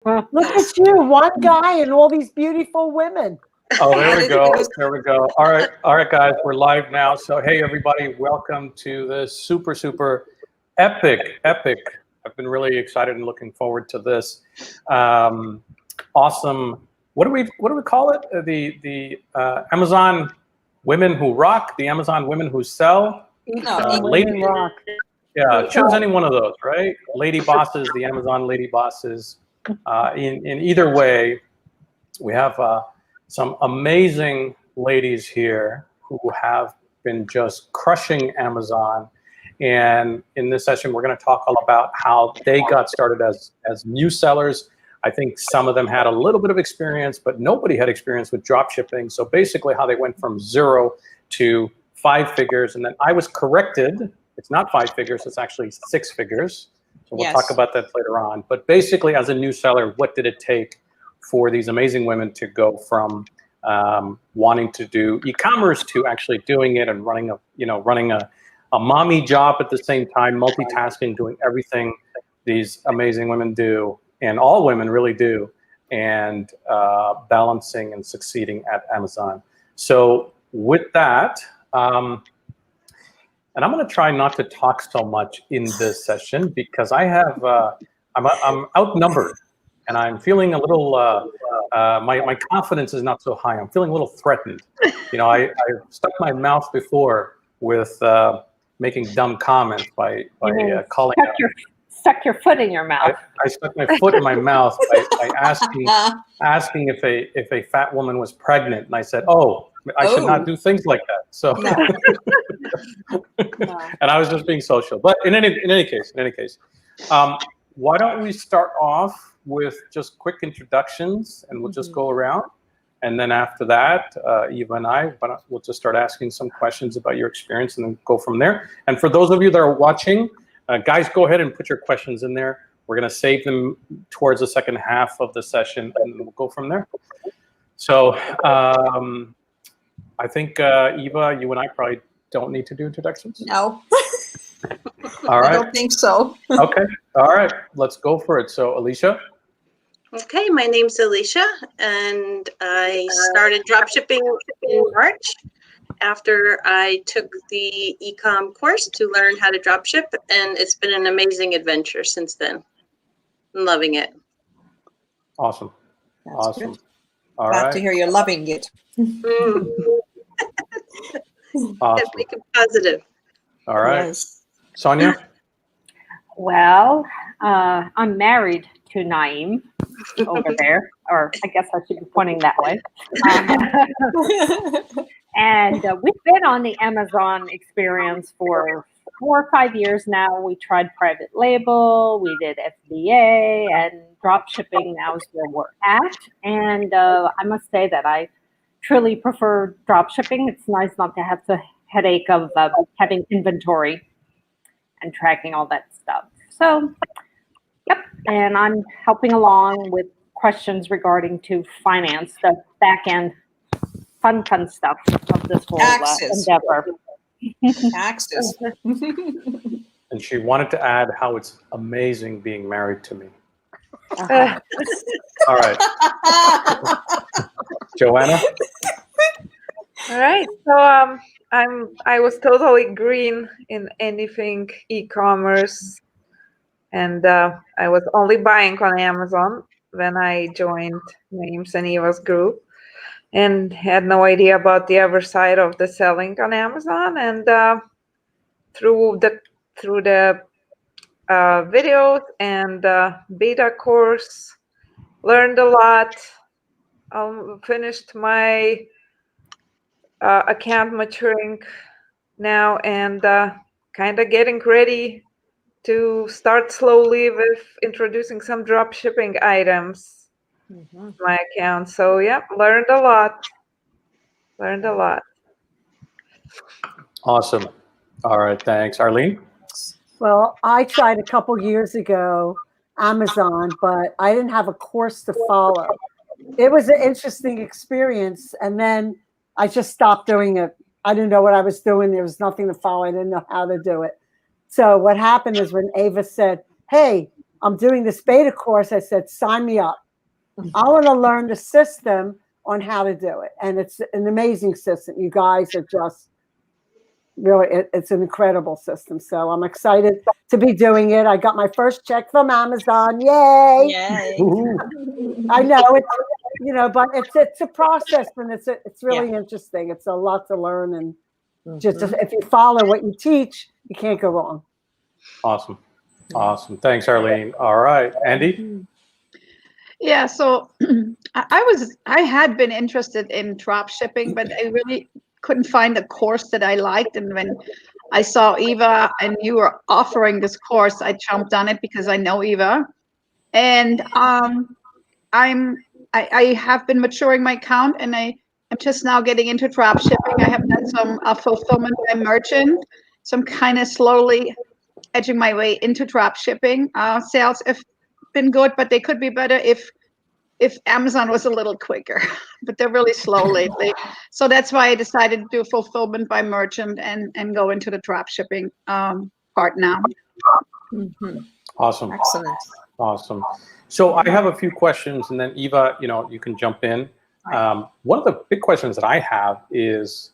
Look at you, one guy and all these beautiful women. Oh, there we go. There we go. All right, guys, we're live now. So, hey, everybody, welcome to this super epic. I've been really excited and looking forward to this. Awesome. What do we call it? The Amazon women who rock. The Amazon women who sell. Women rock. Yeah, choose any one of those, right? Lady bosses, the Amazon lady bosses. In either way, we have some amazing ladies here who have been just crushing Amazon. And in this session, we're going to talk all about how they got started as new sellers. I think some of them had a little bit of experience, but nobody had experience with drop shipping. So basically how they went from 0 to 5 figures. And then I was corrected. It's not 5 figures, it's actually 6 figures. So we'll talk about that later on. But basically, as a new seller, what did it take for these amazing women to go from wanting to do e-commerce to actually doing it and running a mommy job at the same time, multitasking, doing everything these amazing women do, and all women really do, and balancing and succeeding at Amazon. So with that, and I'm going to try not to talk so much in this session because I have I'm outnumbered, and I'm feeling a little my confidence is not so high. I'm feeling a little threatened. You know, I stuck my mouth before with making dumb comments by calling out. Stuck your foot in your mouth. I stuck my foot in my mouth by asking if a fat woman was pregnant, and I said, "Oh, I should not do things like that." So, and I was just being social. But in any case, why don't we start off with just quick introductions, and we'll just go around, and then after that, Eva and I, we'll just start asking some questions about your experience, and then go from there. And for those of you that are watching, guys, go ahead and put your questions in there. We're going to save them towards the second half of the session, and we'll go from there. So I think, Eva, you and I probably don't need to do introductions. No. All right. I don't think so. Okay. All right. Let's go for it. So, Alicia. Okay, my name's Alicia, and I started dropshipping in March after I took the e-com course to learn how to dropship, and it's been an amazing adventure since then. I'm loving it. Awesome. That's awesome. Good. All Glad right. to hear you're loving it. Awesome. Make it positive. All right. Yes. Sonia. Well, I'm married to Naeem over there, or I guess I should be pointing that way. And we've been on the Amazon experience for 4 or 5 years now. We tried private label, we did FBA, and drop shipping now is where we're at. And I must say that I truly prefer drop shipping. It's nice not to have the headache of having inventory and tracking all that stuff. So, yep. And I'm helping along with questions regarding to finance, the back end fun stuff of this whole endeavor. Taxes. And she wanted to add how it's amazing being married to me. All right. Joanna. All right. So I was totally green in anything e-commerce, and I was only buying on Amazon when I joined Naeem's and Eva's group, and had no idea about the other side of the selling on Amazon. And through the videos and beta course, learned a lot. Finished my account maturing now, and kind of getting ready to start slowly with introducing some drop shipping items to my account. So yeah, learned a lot. Awesome. All right. Thanks. Arlene. Well, I tried a couple years ago Amazon, but I didn't have a course to follow. It was an interesting experience, and then I just stopped doing it. I didn't know what I was doing. There was nothing to follow. I didn't know how to do it. So what happened is when Ava said, "Hey, I'm doing this beta course. I said, sign me up. I want to learn the system on how to do it. And it's an amazing system. You guys are just really, it's an incredible system. So I'm excited to be doing it. I got my first check from Amazon. Yay. Yay. I know it's, you know, but it's a process, and it's really interesting. It's a lot to learn, and just if you follow what you teach, you can't go wrong. Awesome. Awesome. Thanks, Arlene. All right. Andy? Yeah, so I had been interested in drop shipping, but I really couldn't find a course that I liked. And when I saw Eva and you were offering this course, I jumped on it because I know Eva. And I have been maturing my account, and I'm just now getting into drop shipping. I have done some fulfillment by merchant, so I'm kind of slowly edging my way into drop shipping. Sales have been good, but they could be better if Amazon was a little quicker, but they're really slow lately. So that's why I decided to do fulfillment by merchant and go into the drop shipping part now. Awesome. Excellent. Awesome. So I have a few questions, and then Eva, you know, you can jump in. One of the big questions that I have is,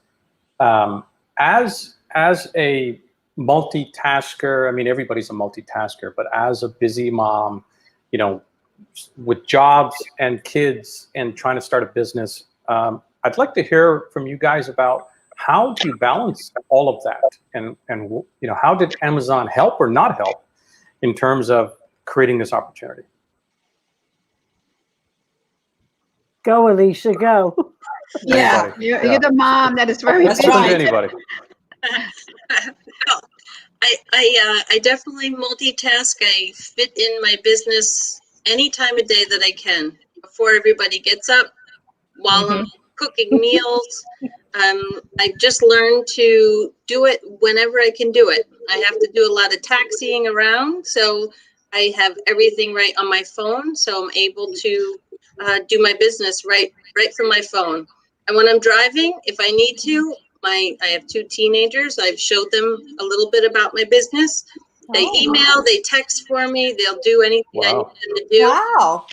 as a multitasker, I mean, everybody's a multitasker, but as a busy mom, you know, with jobs and kids and trying to start a business, I'd like to hear from you guys about how do you balance all of that, and you know, how did Amazon help or not help in terms of creating this opportunity? Go, Alicia, go. Yeah, Anybody? you're the mom that is very That's busy. right. Anybody? I definitely multitask. I fit in my business any time of day that I can, before everybody gets up, while I'm cooking meals. I just learned to do it whenever I can do it. I have to do a lot of taxiing around, so I have everything right on my phone, so I'm able to do my business right from my phone. And when I'm driving, if I need to, I have 2 teenagers. I've showed them a little bit about my business. They email, they text for me. They'll do anything I need them to do. Wow.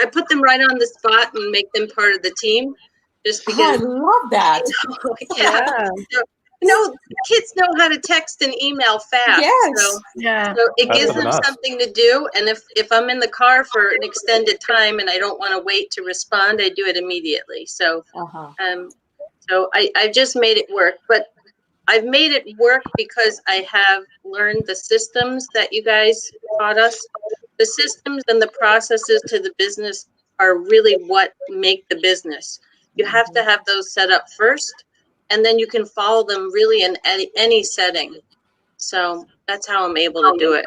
I put them right on the spot and make them part of the team, just I because. love that. Yeah. So, you know, kids know how to text and email fast. Yes. So, Yeah. so it That's gives them nuts. something to do. And if I'm in the car for an extended time and I don't want to wait to respond, I do it immediately. So, so I just made it work. But I've made it work because I have learned the systems that you guys taught us. The systems and the processes to the business are really what make the business. You have to have those set up first, and then you can follow them really in any setting. So that's how I'm able to do it.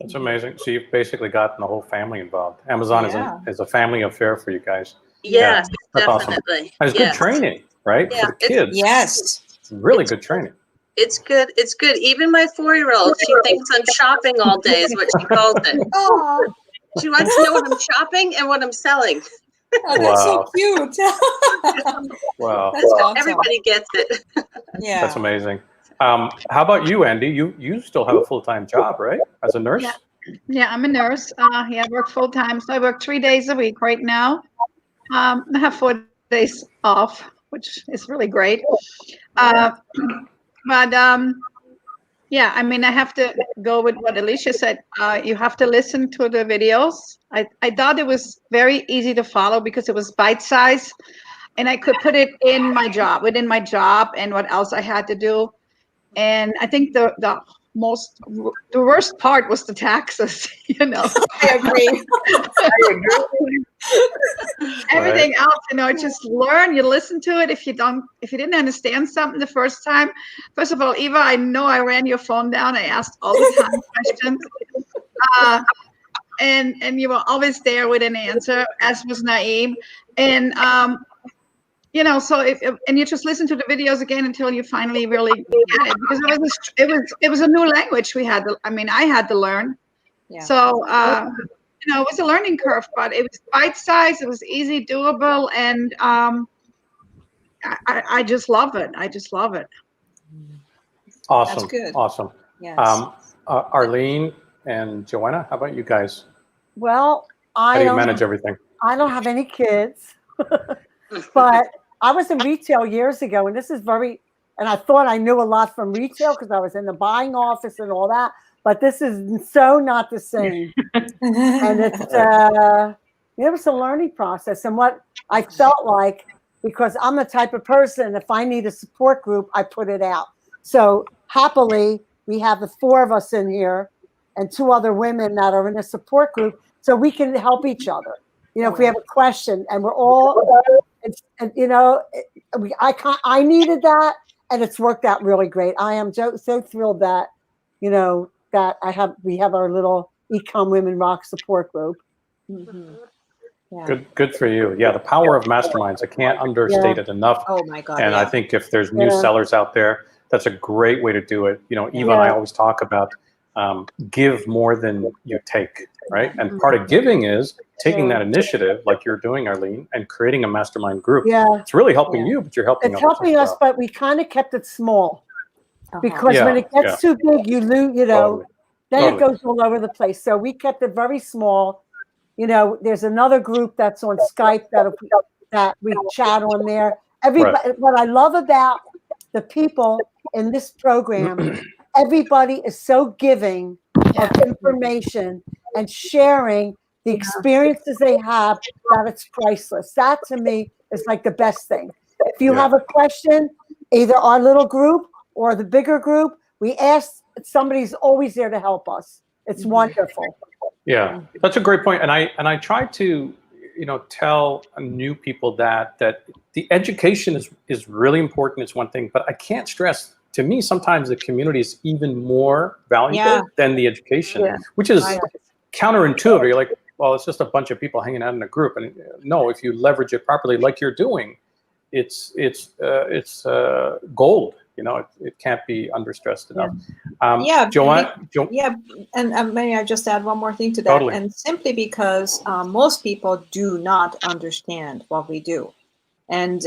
That's amazing. So you've basically gotten the whole family involved. Amazon is a family affair for you guys. Yes, that's definitely. Awesome. And it's good training, right? Yeah, for the kids. Yes. Really good training. It's good. It's good. Even my 4-year-old, she thinks I'm shopping all day is what she calls it. Oh, She wants to know what I'm shopping and what I'm selling. that's so cute. Wow. That's awesome. Everybody gets it. Yeah. That's amazing. How about you, Andy? You still have a full-time job, right? As a nurse? Yeah, I'm a nurse. I work full time, so I work 3 days a week right now. I have 4 days off, which is really great. But yeah, I mean, I have to go with what Alicia said. You have to listen to the videos. I thought it was very easy to follow because it was bite-sized, and I could put it in my job, within my job, and what else I had to do. And I think the worst part was the taxes, you know. I agree. Everything else, you know, just learn. You listen to it. If you didn't understand something the first time, first of all, Eva, I know I ran your phone down. I asked all the time questions, and you were always there with an answer, as was Naeem. And you know, so and you just listen to the videos again until you finally really get it, because it was a new language we had to, I had to learn. Yeah. So you know, it was a learning curve, but it was bite-sized, it was easy, doable, and I just love it. I just love it. Awesome. That's good. Awesome. Yes. Arlene, and Joanna, how about you guys? Well, How do you manage everything? I don't have any kids, but I was in retail years ago, and and I thought I knew a lot from retail because I was in the buying office and all that, but this is so not the same. And it was a learning process. And what I felt like, because I'm the type of person, if I need a support group, I put it out. So happily, we have the 4 of us in here and 2 other women that are in a support group, so we can help each other. If we have a question, and we're all, I needed that, and it's worked out really great. I am so thrilled that, that we have our little Ecom Women Rock support group. Mhm. Yeah. Good for you. Yeah, the power of masterminds. I can't understate it enough. Oh my God. And yeah. I think if there's new sellers out there, that's a great way to do it. Eva and I always talk about give more than you take, right? And part of giving is taking that initiative, like you're doing, Arlene, and creating a mastermind group. Yeah, it's really helping you, but you're helping. It's helping us, but we kind of kept it small because when it gets too big, you lose. Then it goes all over the place. So we kept it very small. There's another group that's on Skype that we chat on there. Everybody, what I love about the people in this program, everybody is so giving of information and sharing the experiences they have, that it's priceless. That to me is like the best thing. If you have a question, either our little group or the bigger group, we ask, somebody's always there to help us. It's wonderful. Yeah, that's a great point. And I try to, tell new people that the education is really important. It's one thing, but I can't stress, to me, sometimes the community is even more valuable than the education, which is counterintuitive. You're like, well, it's just a bunch of people hanging out in a group. And no, if you leverage it properly, like you're doing, it's gold. It can't be understressed enough. Joanne. And may I just add one more thing to that? Totally. And simply because most people do not understand what we do. And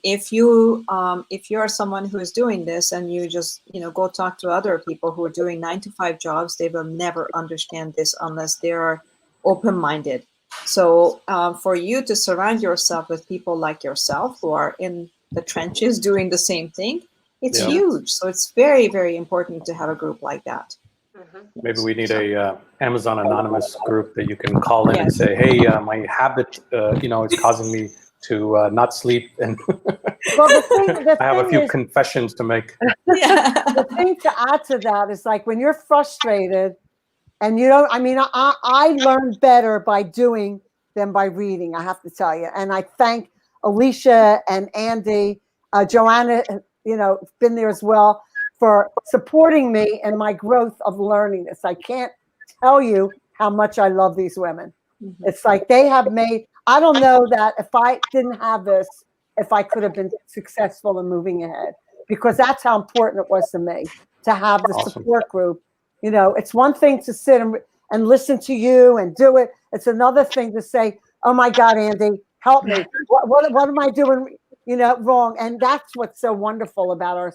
if you are someone who is doing this and you just go talk to other people who are doing 9-to-5 jobs, they will never understand this unless they are open-minded. So for you to surround yourself with people like yourself who are in the trenches doing the same thing, it's huge. So it's very, very important to have a group like that. Maybe we need a Amazon Anonymous group that you can call in and say, hey, my habit, is causing me to not sleep, and I have a few confessions to make. The thing to add to that is, like, when you're frustrated and I learned better by doing than by reading, I have to tell you. And I thank Alicia and Andy, Joanna, been there as well, for supporting me and my growth of learning this. I can't tell you how much I love these women. It's like they have made, I don't know that if I didn't have this, if I could have been successful in moving ahead, because that's how important it was to me to have the support group. It's one thing to sit and listen to you and do it. It's another thing to say, oh my God, Andy, help me. What am I doing, wrong? And that's what's so wonderful about our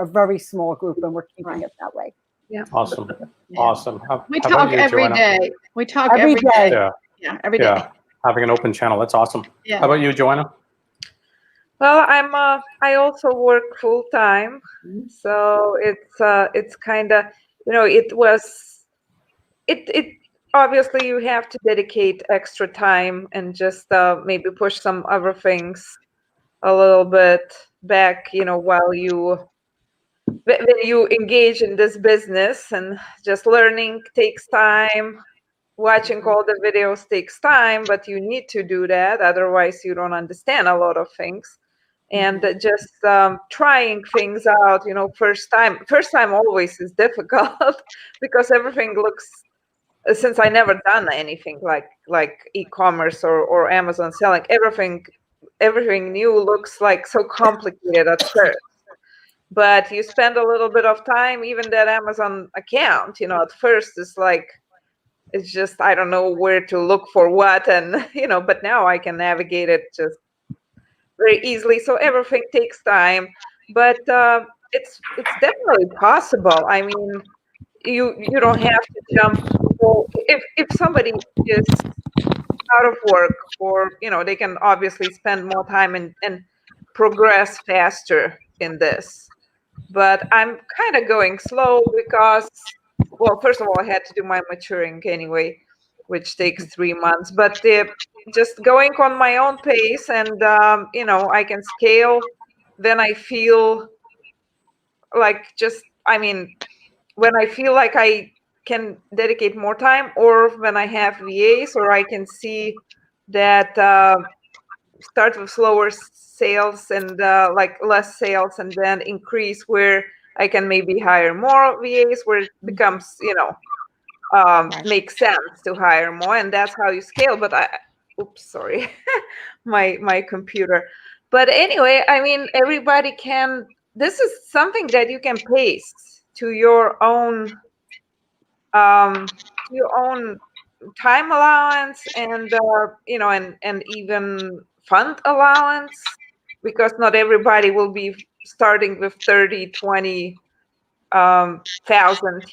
very small group, and we're keeping it that way. Yeah. Awesome. Awesome. We talk every day. We talk every day. Yeah, every day. Yeah. Having an open channel. That's awesome. Yeah. How about you, Joanna? Well, I also work full time, so it's kind of, it obviously you have to dedicate extra time and just maybe push some other things a little bit back, when you engage in this business, and just learning takes time. Watching all the videos takes time, but you need to do that. Otherwise, you don't understand a lot of things. And just trying things out, first time always is difficult because everything looks, since I never done anything like e-commerce or Amazon selling, everything new looks like so complicated at first. But you spend a little bit of time, even that Amazon account, at first is like, it's just, I don't know where to look for what, and but now I can navigate it just very easily. So everything takes time, but it's definitely possible. I mean, you don't have to jump. So if somebody is out of work, or they can obviously spend more time and progress faster in this. But I'm kind of going slow because, well, first of all, I had to do my maturing anyway, which takes 3 months. But just going on my own pace, and I can scale. Then I feel like when I feel like I can dedicate more time, or when I have VAs, or I can see that start with slower sales and like less sales, and then increase where I can maybe hire more VAs, where it becomes, makes sense to hire more, and that's how you scale. But oops, sorry, my computer. But anyway, everybody can. This is something that you can pace to your own time allowance, and and even fund allowance, because not everybody will be starting with 30, 20 thousand.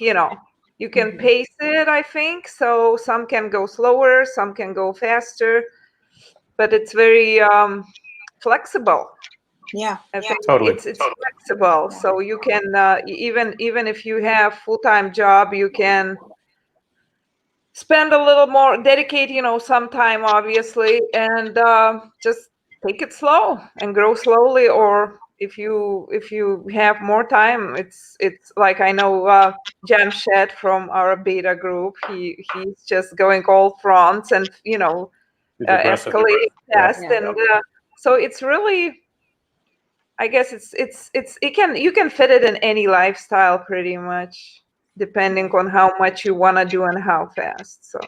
You can pace it, I think. So some can go slower, some can go faster, but it's very flexible. Yeah. I think Totally. it's flexible. So you can even if you have full-time job, you can spend a little more, dedicate some time, obviously, and just take it slow and grow slowly. Or if you have more time, it's like, I know Jamshed from our beta group, he's just going all fronts, and He's aggressive. escalating fast. Yeah. And so it's really, I guess you can fit it in any lifestyle pretty much, depending on how much you want to do and how fast. So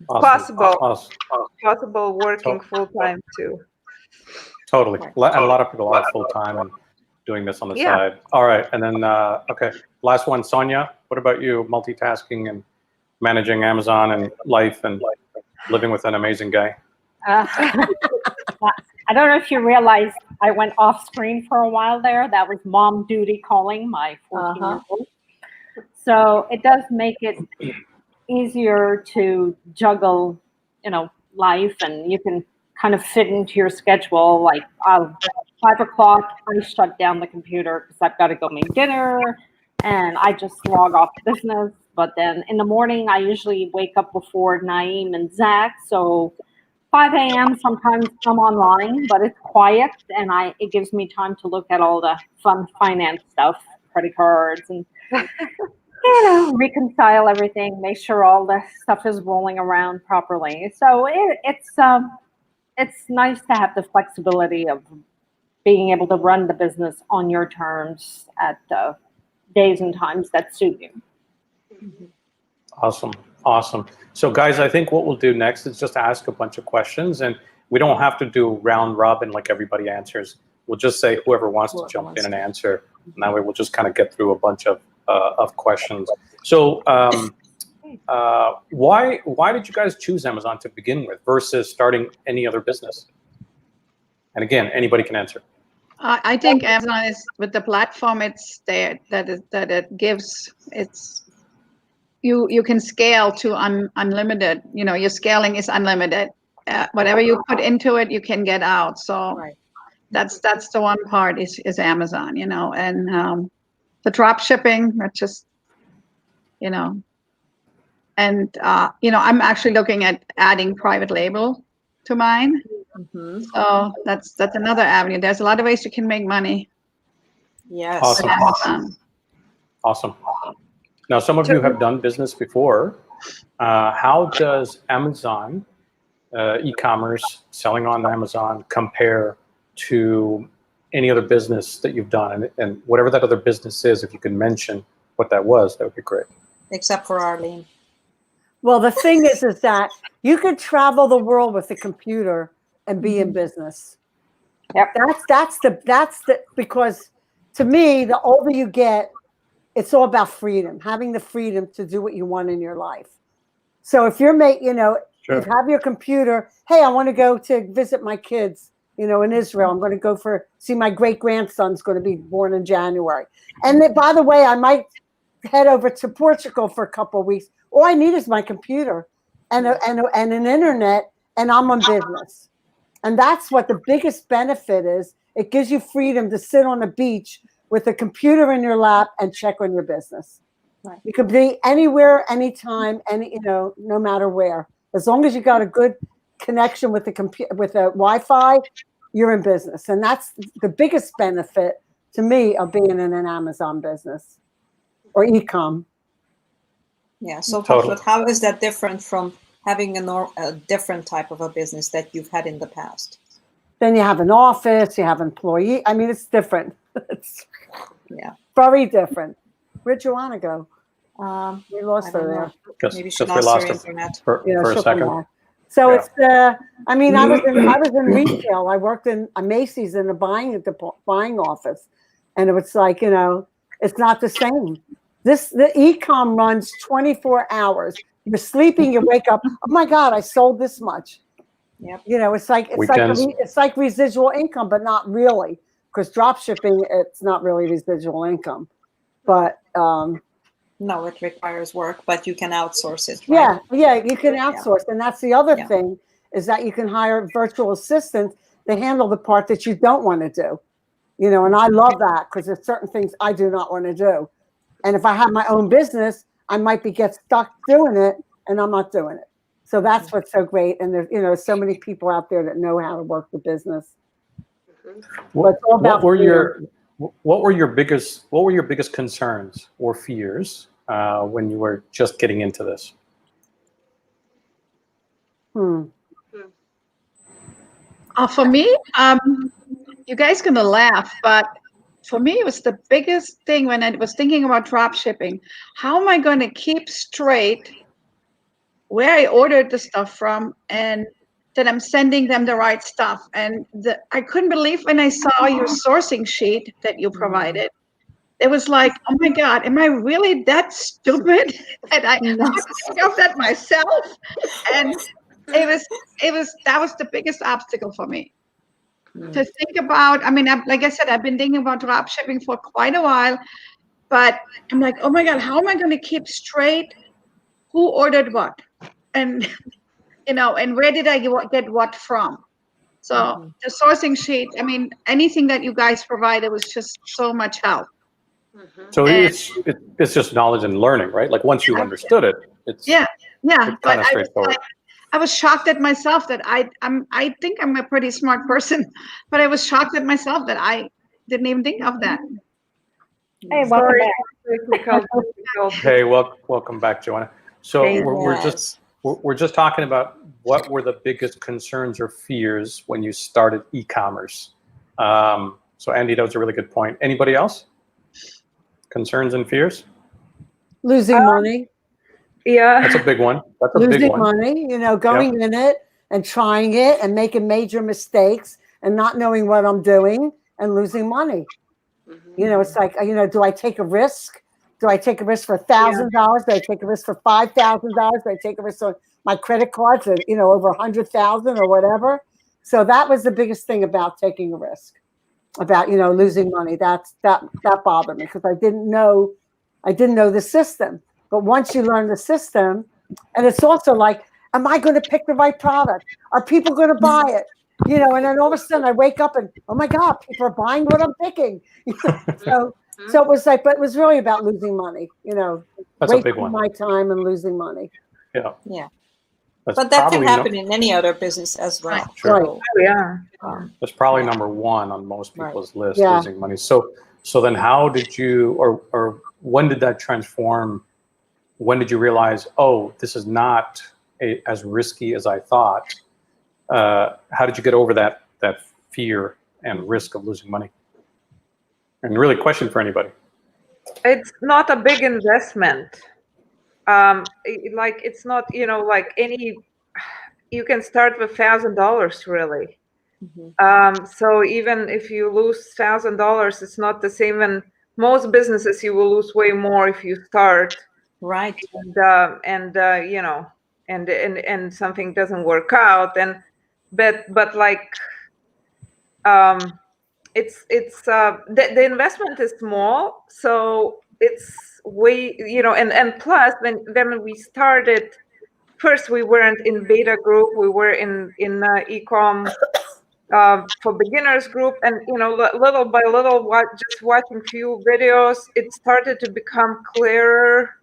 Awesome. possible working full time too. Totally. And a lot of people are full time and doing this on the Yeah. side. All right. And then, okay. Last one, Sonia, what about you? Multitasking and managing Amazon and life and living with an amazing guy. I don't know if you realized I went off screen for a while there. That was mom duty calling my 14-year-old. So it does make it easier to juggle, life, and you can kind of fit into your schedule. Like 5 o'clock, I shut down the computer because I've got to go make dinner, and I just log off business. But then in the morning, I usually wake up before Naeem and Zach. So 5 a.m. sometimes I'm online, but it's quiet, and it gives me time to look at all the fun finance stuff, credit cards, and reconcile everything, make sure all the stuff is rolling around properly. So it's nice to have the flexibility of being able to run the business on your terms at days and times that suit you. Awesome. So guys, I think what we'll do next is just ask a bunch of questions, and we don't have to do round robin like everybody answers. We'll just say whoever wants to jump in and answer, and that way we'll just kind of get through a bunch of questions. So why did you guys choose Amazon to begin with versus starting any other business? And again, anybody can answer. I think Amazon is, with the platform it's there, that it gives, you can scale to unlimited. Your scaling is unlimited. Whatever you put into it, you can get out. So that's the one part is Amazon, and the drop shipping, that's just, and I'm actually looking at adding private label to mine. So that's another avenue. There's a lot of ways you can make money. Yes. Awesome. Now, some of you have done business before. How does Amazon e-commerce, selling on Amazon, compare to any other business that you've done? And whatever that other business is, if you can mention what that was, that would be great. Except for Arlene. Well, the thing is that you could travel the world with a computer and be in business. Yep. That's the because to me, the older you get, it's all about freedom, having the freedom to do what you want in your life. So if you're you have your computer, hey, I want to go to visit my kids, in Israel. I'm going to go see my great-grandson's going to be born in January. And then, by the way, I might head over to Portugal for a couple of weeks. All I need is my computer and an internet, and I'm on business. And that's what the biggest benefit is. It gives you freedom to sit on the beach with a computer in your lap and check on your business. Right. You could be anywhere, anytime, no matter where. As long as you got a good connection with the computer, with a Wi-Fi, you're in business. And that's the biggest benefit to me of being in an Amazon business or e-com. Yeah. So, Totally. But how is that different from having a different type of a business that you've had in the past? Then you have an office, you have employee. I mean, it's different. It's very different. Where'd Joanna go? We lost her there. Maybe Just she we lost lost her her internet. for a she'll come second. back. So Yeah. it's. I mean, I was in retail. I worked in a Macy's in a buying office, and it was like, it's not the same. The e-com runs 24 hours. You're sleeping, you wake up. Oh my God, I sold this much. Yep. It's like residual income, but not really, because drop shipping, it's not really residual income, but no, it requires work, but you can outsource it. Right? Yeah, you can outsource, and that's the other Yeah. thing is that you can hire virtual assistants to handle the part that you don't want to do, and I love that because there's certain things I do not want to do, and if I have my own business, I might get stuck doing it, and I'm not doing it. So that's what's so great, and there's so many people out there that know how to work the business. What were your biggest concerns or fears when you were just getting into this? For me, you guys gonna laugh, but for me, it was the biggest thing when I was thinking about drop shipping. How am I going to keep straight where I ordered the stuff from and that I'm sending them the right stuff? And I couldn't believe when I saw your sourcing sheet that you provided. It was like, oh my God, am I really that stupid? And I think of that myself. And that was the biggest obstacle for me. To think about, I mean, like I said, I've been thinking about drop shipping for quite a while, but I'm like, oh my God, how am I going to keep straight who ordered what? And, and where did I get what from? So the sourcing sheet, I mean, anything that you guys provided was just so much help. So it's just knowledge and learning, right? Like once you understood it, it's kind of straightforward. I was shocked at myself that I think I'm a pretty smart person, but I was shocked at myself that I didn't even think of that. Hey, welcome back. Hey, welcome back, Joanna. So we're just talking about what were the biggest concerns or fears when you started e-commerce. So Andy, that was a really good point. Anybody else? Concerns and fears? Losing money. Yeah. That's a big one. That's a Losing big one. money, going in it and trying it and making major mistakes and not knowing what I'm doing and losing money. It's like, do I take a risk? Do I take a risk for $1,000? Do I take a risk for $5,000? Do I take a risk on my credit cards at, over 100,000 or whatever? So that was the biggest thing about taking a risk, about, losing money. That bothered me because I didn't know the system. But once you learn the system, and it's also like, am I going to pick the right product? Are people going to buy it? And then all of a sudden I wake up and, oh my God, people are buying what I'm picking. So it was like, but it was really about losing money, That's a big one. My time and losing money. Yeah. Yeah. That's But that can probably happen in any other business as well. Sure. Right. Oh, yeah. That's probably number one on most people's list, Yeah. losing money. So then how did you, or when did that transform? When did you realize, oh, this is not as risky as I thought? How did you get over that fear and risk of losing money? And really, question for anybody. It's not a big investment. It's not, like you can start with $1,000 really. So even if you lose $1,000, it's not the same. And most businesses, you will lose way more if you start. Right. And something doesn't work out. But it's the investment is small, so it's way, and plus when we started, first we weren't in beta group, we were in ecom for beginners group, and little by little, just watching few videos, it started to become clearer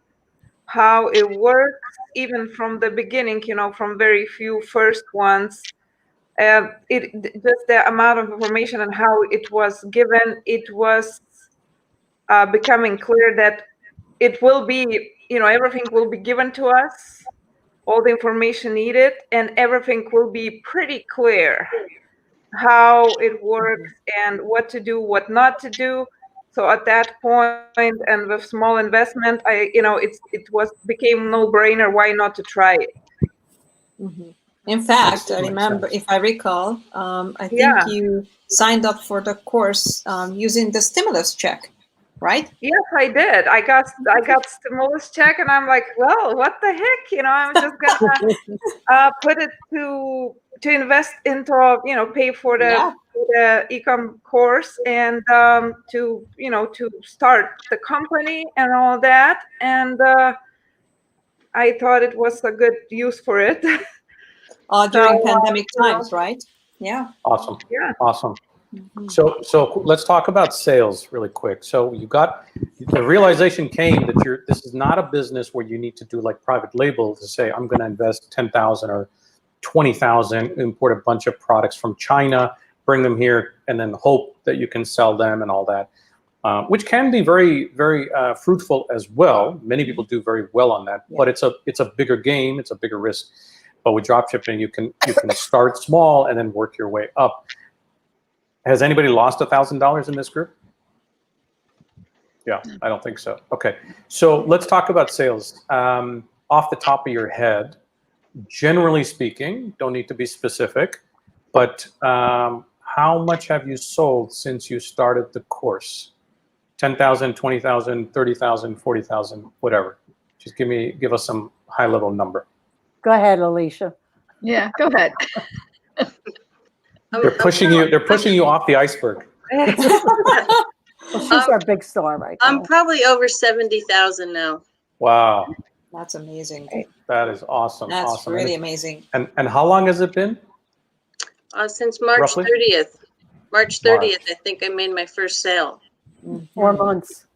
how it works, even from the beginning, from very few first ones. Just the amount of information and how it was given, it was becoming clear that it will be, everything will be given to us, all the information needed, and everything will be pretty clear how it works and what to do, what not to do. So at that point, and with small investment, became no-brainer. Why not to try it? Mhm. In fact, I Makes remember, sense. if I recall, I think Yeah. you signed up for the course using the stimulus check, right? Yes, I did. I got stimulus check, and I'm like, well, what the heck? I'm just gonna put it to invest into, pay for the Yeah. ecom course, and to start the company and all that. And I thought it was a good use for it. During So, pandemic times, right? Yeah. Awesome. Yeah. Awesome. Mhm. So let's talk about sales really quick. So you got the realization came that this is not a business where you need to do like private label to say, I'm going to invest 10,000 or 20,000, import a bunch of products from China, bring them here, and then hope that you can sell them and all that, which can be very, very fruitful as well. Many people do very well on that, but it's a bigger game, it's a bigger risk. But with dropshipping, you can start small and then work your way up. Has anybody lost $1,000 in this group? Yeah, I don't think so. Okay, so let's talk about sales. Off the top of your head, generally speaking, don't need to be specific, but how much have you sold since you started the course? 10,000, 20,000, 30,000, 40,000, whatever. Just give us some high level number. Go ahead, Alicia. Yeah, go ahead. They're pushing you off the iceberg. Well, she's our big star right now. I'm probably over 70,000 now. Wow, That's amazing. that is awesome. That's awesome. really amazing. And how long has it been? Since March Roughly? 30th. March 30th, March. I think I made my first sale. Mhm. 4 months.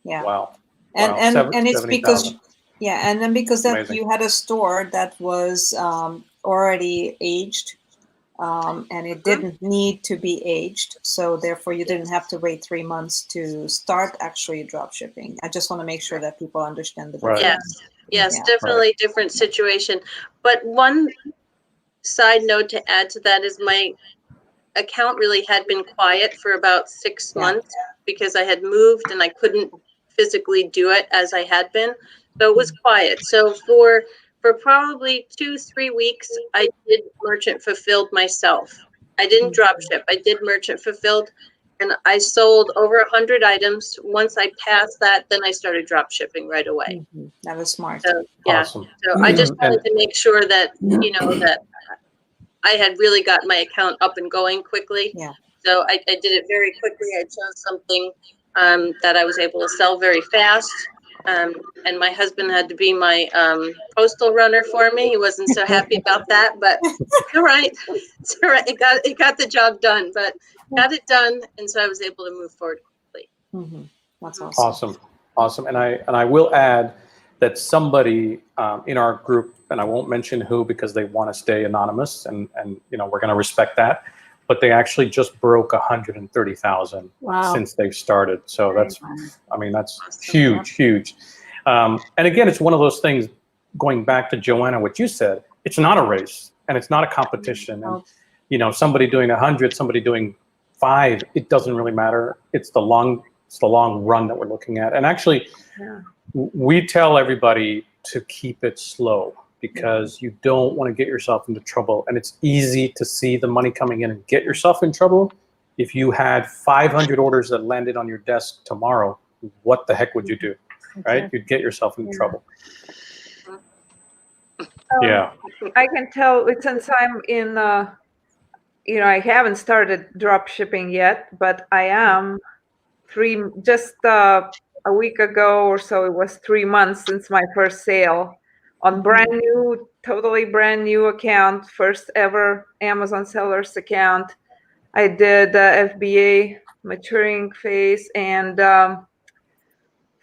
Yeah. Wow. And Wow. and it's because 70,000. and then because that Amazing. you had a store that was already aged, and it didn't need to be aged, so therefore you didn't have to wait 3 months to start actually drop shipping. I just want to make sure that people understand the Right. difference. Yes, Yeah. definitely different situation. But one side note to add to that is my account really had been quiet for about 6 Yeah. months because I had moved and I couldn't physically do it as I had been. So it was quiet. So for probably 2-3 weeks, I did merchant fulfilled myself. I didn't drop ship. I did merchant fulfilled, and I sold over 100 items. Once I passed that, then I started drop shipping right away. Mhm. That was smart. So yeah. Awesome. So I just And- wanted to make sure that that I had really got my account up and going quickly. Yeah. So I did it very quickly. I chose something that I was able to sell very fast. And my husband had to be my postal runner for me. He wasn't so happy about that, but it's all right. It's all right. It got the job done, but got it done, and so I was able to move forward quickly. Mm-hmm. That's awesome. Awesome. And I will add that somebody in our group, and I won't mention who because they want to stay anonymous, and we're going to respect that. But they actually just broke 130,000 Wow. since they've started. So that's Awesome. huge. And again, it's one of those things. Going back to Joanna, what you said, it's not a race and it's not a competition. And somebody doing 100, somebody doing 5, it doesn't really matter. It's the long run that we're looking at. And actually, we tell everybody to keep it slow, because you don't want to get yourself into trouble. And it's easy to see the money coming in and get yourself in trouble. If you had 500 orders that landed on your desk tomorrow, what the heck would you do, right? You'd get yourself in trouble. Yeah. I can tell since I'm in, I haven't started drop shipping yet, but I am a week ago or so, it was 3 months since my first sale on brand new, totally brand new account, first ever Amazon sellers account. I did FBA maturing phase, and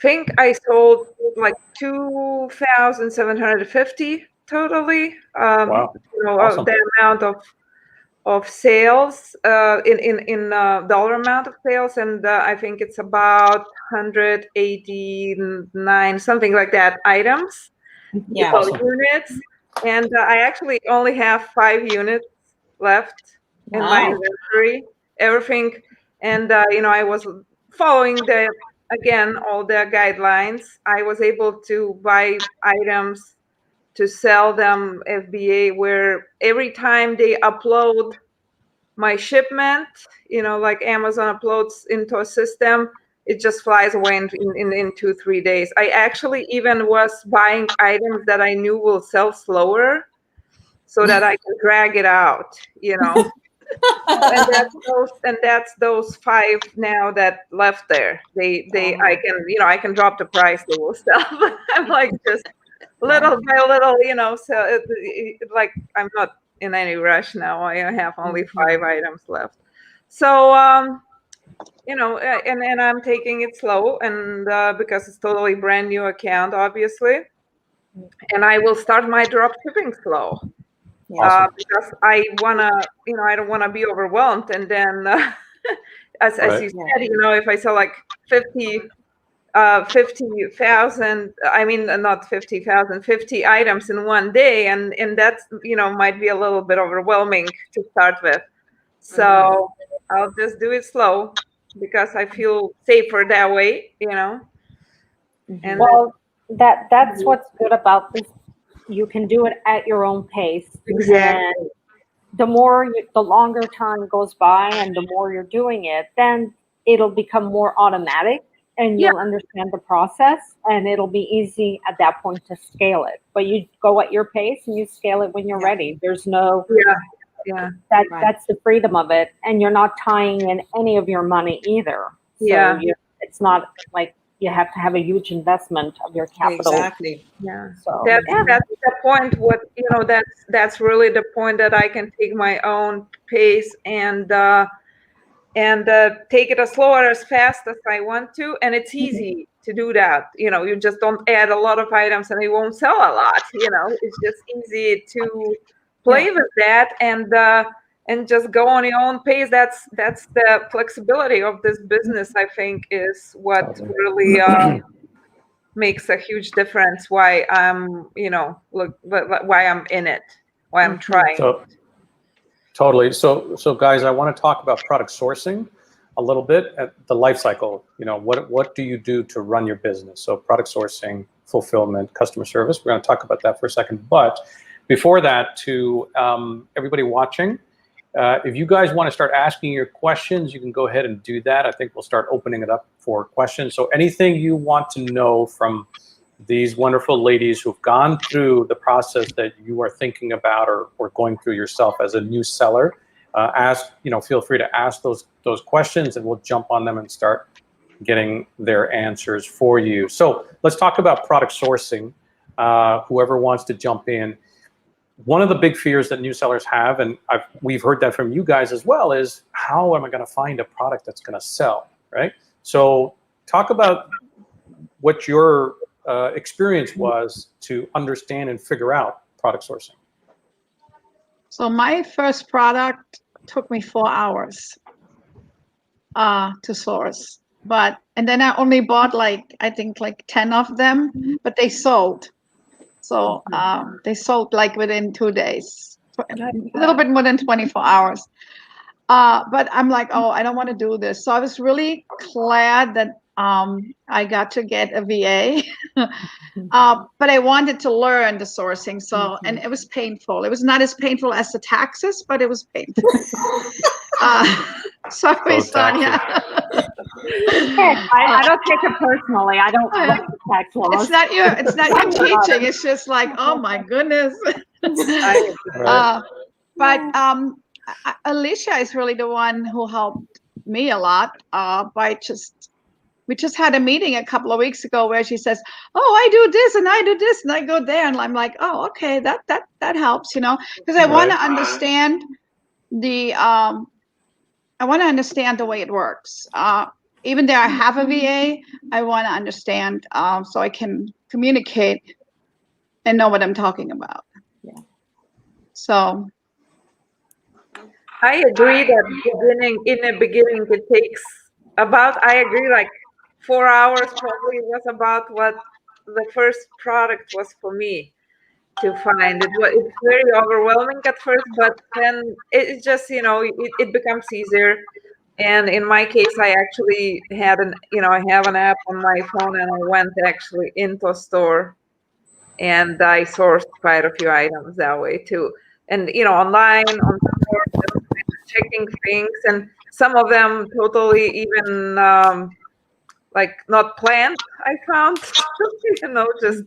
think I sold like 2,750 totally. Wow. Awesome. The amount of sales in dollar amount of sales, and I think it's about 189 something like that items. Yeah. Awesome. Units, and I actually only have 5 units left in my Wow. inventory. Everything, and I was following all the guidelines. I was able to buy items to sell them FBA, where every time they upload my shipment, like Amazon uploads into a system, it just flies away in 2-3 days. I actually even was buying items that I knew will sell slower so that I can drag it out, and that's those 5 now that left there. I can drop the price, they will sell. I'm like just little by little, so like I'm not in any rush now. I have only 5 items left. So and I'm taking it slow, and because it's totally brand new account, obviously, and I will start my drop shipping slow. Awesome. Because I don't wanna be overwhelmed, and then as Right. you said, if I sell like 50,000, not 50,000, 50 items in one day, and that's might be a little bit overwhelming to start with. So I'll just do it slow because I feel safer that way, And Well, that's what's good about this. You can do it at your own pace. Exactly. And the longer time goes by and the more you're doing it, then it'll become more automatic and you'll understand the process, and it'll be easy at that point to scale it. But you go at your pace and you scale it when you're ready. There's no that's the freedom of it, and you're not tying in any of your money either. So it's not like you have to have a huge investment of your capital. Exactly. Yeah. So That's the point. That's really the point, that I can take my own pace and take it as slow or as fast as I want to, and it's easy to do that. You just don't add a lot of items and it won't sell a lot. It's just easy to play with that and just go on your own pace. That's the flexibility of this business, I think, is what really makes a huge difference. Why I'm why I'm in it, why I'm trying. Totally. So guys, I want to talk about product sourcing a little bit, at the life cycle. What do you do to run your business? So product sourcing, fulfillment, customer service. We're going to talk about that for a second. But before that, to everybody watching, if you guys want to start asking your questions, you can go ahead and do that. I think we'll start opening it up for questions. So anything you want to know from these wonderful ladies who've gone through the process that you are thinking about or going through yourself as a new seller, feel free to ask those questions, and we'll jump on them and start getting their answers for you. So let's talk about product sourcing. Whoever wants to jump in. One of the big fears that new sellers have, and we've heard that from you guys as well, is how am I going to find a product that's going to sell, right? So talk about what your experience was to understand and figure out product sourcing. So my first product took me 4 hours to source, and then I only bought I think 10 of them, but they sold. So they sold within 2 days, a little bit more than 24 hours. But I'm like, oh, I don't want to do this. So I was really glad that I got to get a VA, but I wanted to learn the sourcing. So, and it was painful. It was not as painful as the taxes, but it was painful. Sorry, Sonia. I don't take it personally. I don't like the tax laws. It's not your teaching. It's just like, oh my goodness. But Alicia is really the one who helped me a lot by just we just had a meeting a couple of weeks ago where she says, "Oh, I do this and I do this and I go there," and I'm like, "Oh, okay, that helps," because I want to understand the way it works. Even though I have a VA, I want to understand so I can communicate and know what I'm talking about. Yeah. So I agree that in the beginning it takes about, I agree, like 4 hours probably was about what the first product was for me to find. It's very overwhelming at first, but then it just, it becomes easier. And in my case, I actually had I have an app on my phone, and I went actually into a store and I sourced quite a few items that way too. And online on store, checking things, and some of them totally even like not planned, I found. Just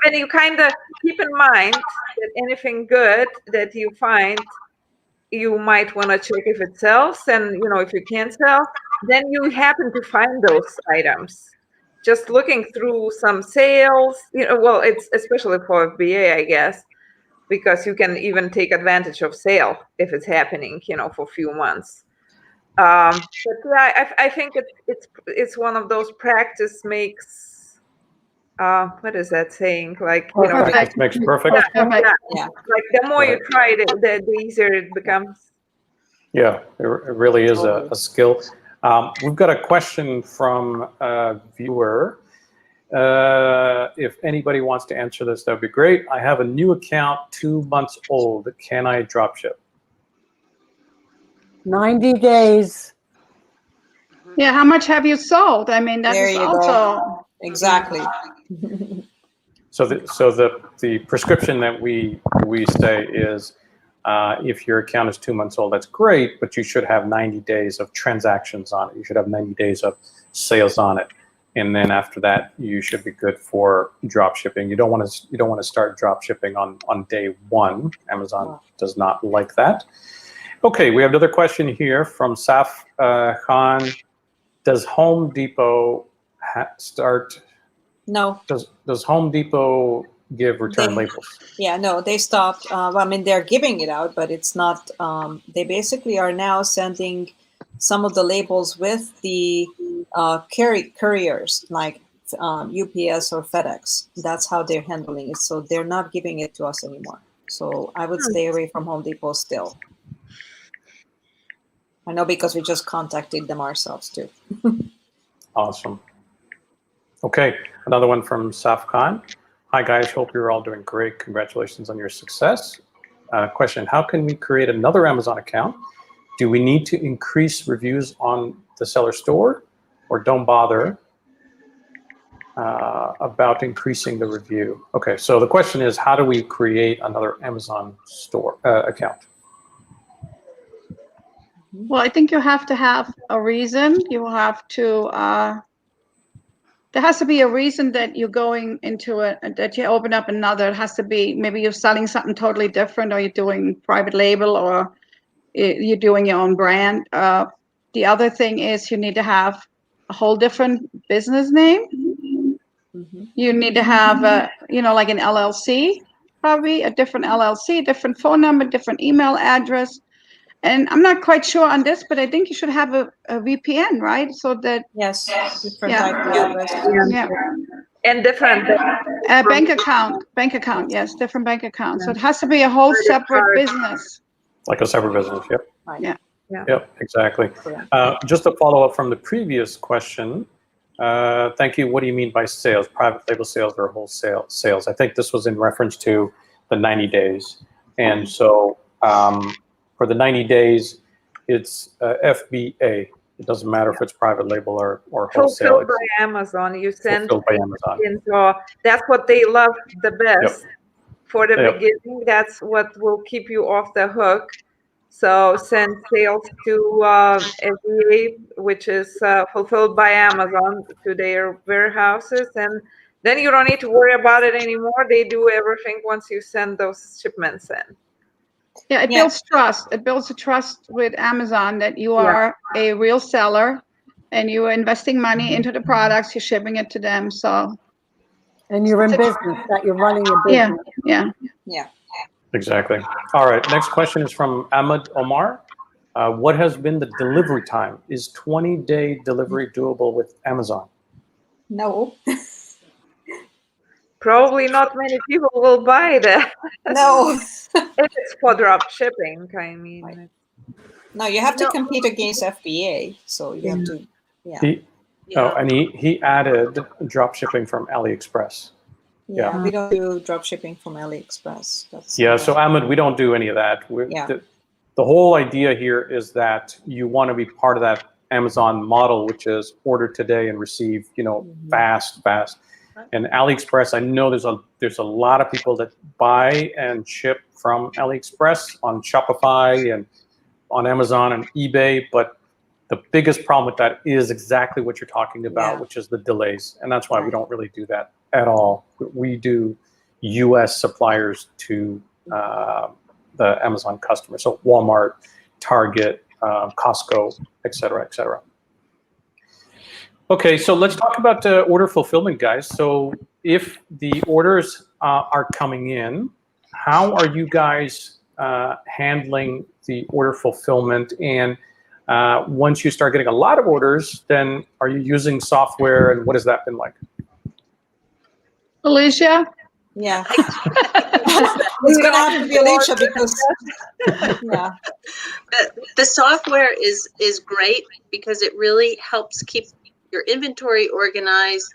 when you kind of keep in mind that anything good that you find, you might want to check if it sells, and if you can't sell, then you happen to find those items. Just looking through some sales, well, it's especially for FBA, I guess, because you can even take advantage of sale if it's happening, for a few months. But yeah, I think it's one of those practice makes what is that saying? Like Practice makes perfect. yeah. Yeah. Like the more you try it, the easier it becomes. Yeah, it really is a skill. We've got a question from a viewer. If anybody wants to answer this, that'd be great. I have a new account, 2 months old. Can I drop ship? 90 days. yeah, how much have you sold? I mean, that There is you also go. Exactly. So the prescription that we say is if your account is 2 months old, that's great, but you should have 90 days of transactions on it. You should have 90 days of sales on it, and then after that, you should be good for drop shipping. You don't want to start drop shipping on day one. Amazon does not like that. Okay, we have another question here from Saf Khan. Does Home Depot start? No. Does Home Depot give return labels? Yeah, no, they stopped. Well, I mean, they're giving it out, but it's not. They basically are now sending some of the labels with the couriers, like UPS or FedEx. That's how they're handling it. So they're not giving it to us anymore. So I would stay away from Home Depot still. I know, because we just contacted them ourselves too. Awesome. Okay, another one from Saf Khan. Hi guys, hope you're all doing great. Congratulations on your success. Question, how can we create another Amazon account? Do we need to increase reviews on the seller store, or don't bother about increasing the review? Okay, so the question is, how do we create another Amazon store account? Well, I think you have to have a reason. You have to, there has to be a reason that you're going into it, that you open up another. It has to be, maybe you're selling something totally different, or you're doing private label, or you're doing your own brand. The other thing is you need to have a whole different business name. Mm-hmm. You need to have, like an LLC, probably a different LLC, different phone number, different email address. And I'm not quite sure on this, but I think you should have a VPN, right? So that Yes, different Yeah. IP address. yeah, And different. bank account, yes, different bank account. So it has to be a whole separate business. Like a separate business, yep. Right. Yeah. Yep, exactly. Correct. Just to follow up from the previous question, thank you. What do you mean by sales? Private label sales or wholesale sales? I think this was in reference to the 90 days. And so for the 90 days, it's FBA. It doesn't matter if it's private label or wholesale. Fulfilled by Amazon. You send Fulfilled by Amazon. into, that's what they love the best for the Yep. beginning. That's what will keep you off the hook. So send sales to FBA, which is fulfilled by Amazon, to their warehouses, and then you don't need to worry about it anymore. They do everything once you send those shipments in. Yeah, it builds trust. It builds a trust with Amazon that you are a real seller and you are investing money into the products, you're shipping it to them. So And you're in business, that you're running a yeah, business. yeah. Yeah. Exactly. All right. Next question is from Ahmed Omar. What has been the delivery time? Is 20-day delivery doable with Amazon? No. Probably not many people will buy that. No. If it's for drop shipping, I mean. No, you have to No. compete against FBA. So you have to, yeah. Oh, and he added drop shipping from AliExpress. Yeah, we don't do drop shipping from AliExpress. That's Yeah, so Ahmed, we don't do any of that. Yeah. The whole idea here is that you want to be part of that Amazon model, which is order today and receive, fast. And AliExpress, I know there's a lot of people that buy and ship from AliExpress on Shopify and on Amazon and eBay, but the biggest problem with that is exactly what you're talking about, Yeah. which is the delays. And that's why we don't really do that at all. We do US suppliers to the Amazon customer. So Walmart, Target, Costco, et cetera, et cetera. Okay, so let's talk about order fulfillment, guys. So if the orders are coming in, how are you guys handling the order fulfillment? And once you start getting a lot of orders, then are you using software, and what has that been like? Alicia? Yeah. It's going to have to be Alicia because, yeah. The software is great because it really helps keep your inventory organized,